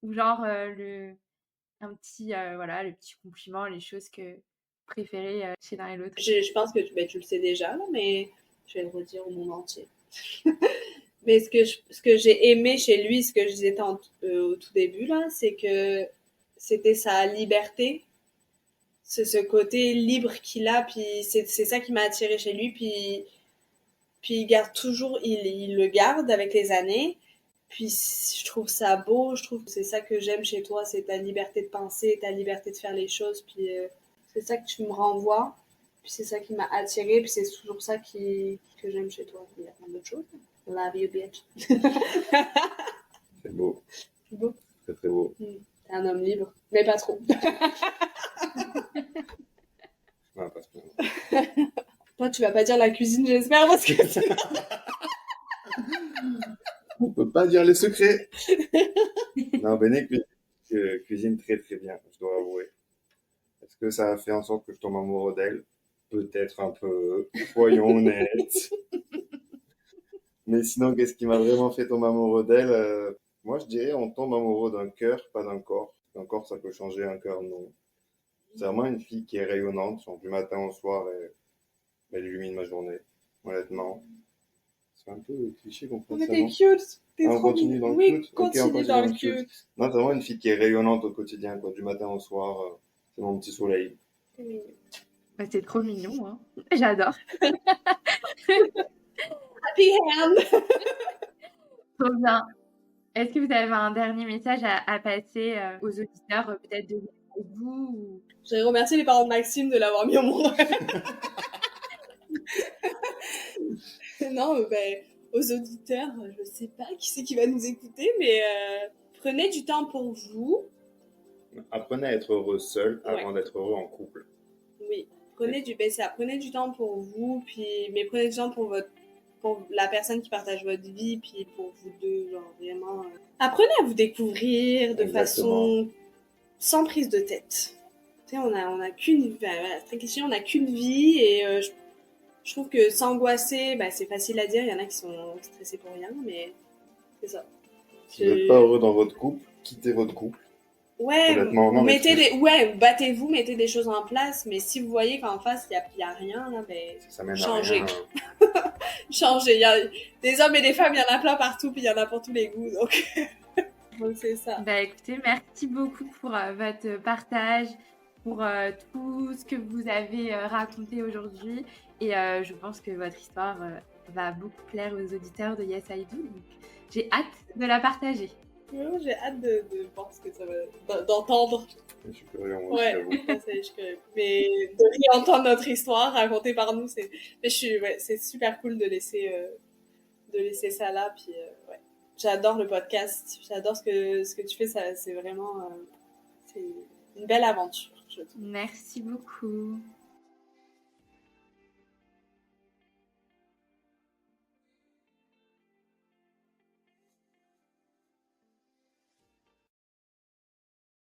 Ou genre un petit, voilà, le petit compliment, les choses que vous préférez chez l'un et l'autre? Je pense que tu le sais déjà, là, mais je vais le redire au monde entier. Mais ce que j'ai aimé chez lui, ce que je disais au tout début, là, c'est que c'était sa liberté. C'est ce côté libre qu'il a, puis c'est ça qui m'a attiré chez lui, puis il garde toujours, il le garde avec les années. Puis je trouve ça beau, je trouve que c'est ça que j'aime chez toi, c'est ta liberté de penser, ta liberté de faire les choses, puis c'est ça que tu me renvoies, puis c'est ça qui m'a attirée, puis c'est toujours ça que j'aime chez toi. Il y a plein d'autres choses. Love you, bitch. C'est beau. C'est beau. Très très beau. T'es un homme libre, mais pas trop. Non, pas spécialement. Toi, tu vas pas dire la cuisine, j'espère, parce que On peut pas dire les secrets. Non, Béné cuisine très très bien, je dois avouer. Est-ce que ça a fait en sorte que je tombe amoureux d'elle? Peut-être un peu, soyons honnêtes. Mais sinon, qu'est-ce qui m'a vraiment fait tomber amoureux d'elle? Moi, je dirais on tombe amoureux d'un cœur, pas d'un corps. Un corps, ça peut changer, un cœur, non. C'est vraiment une fille qui est rayonnante, genre, du matin au soir, elle illumine ma journée, honnêtement. C'est un peu cliché qu'on fasse mais ça, t'es non? cute. T'es On trop continue dans le oui, cute. Ok, on continue dans le cute. Non, c'est vraiment une fille qui est rayonnante au quotidien, quoi. Du matin au soir, c'est mon petit soleil. Bah, c'est trop mignon, hein. J'adore. Happy hand. Trop bien. Est-ce que vous avez un dernier message à passer aux auditeurs, peut-être de vous ou... Je voudrais remercier les parents de Maxime de l'avoir mis au monde. Non, ben, aux auditeurs, je sais pas qui c'est qui va nous écouter, mais prenez du temps pour vous. Apprenez à être heureux seul avant d'être heureux en couple. Oui, prenez du temps pour vous, mais prenez du temps pour la personne qui partage votre vie, puis pour vous deux, genre vraiment. Apprenez à vous découvrir de façon sans prise de tête. Tu sais, on a qu'une, très question, on a qu'une vie et je trouve que s'angoisser, c'est facile à dire. Il y en a qui sont stressés pour rien, mais c'est ça. Si vous n'êtes pas heureux dans votre couple, quittez votre couple. Ouais, battez-vous, mettez des choses en place, mais si vous voyez qu'en face, il y a rien, là, changez. Changez. Il y a des hommes et des femmes, il y en a plein partout, puis il y en a pour tous les goûts, donc c'est ça. Bah écoutez, merci beaucoup pour votre partage, pour tout ce que vous avez raconté aujourd'hui, et je pense que votre histoire va beaucoup plaire aux auditeurs de Yes I Do, donc j'ai hâte de la partager. J'ai hâte de voir ce que ça va, d'entendre. Je suis curieux, moi aussi, j'avoue. Je suis curieux. Mais de réentendre notre histoire racontée par nous, c'est super cool de laisser ça là. Puis j'adore le podcast, j'adore ce que tu fais. Ça, c'est vraiment c'est une belle aventure. Merci beaucoup.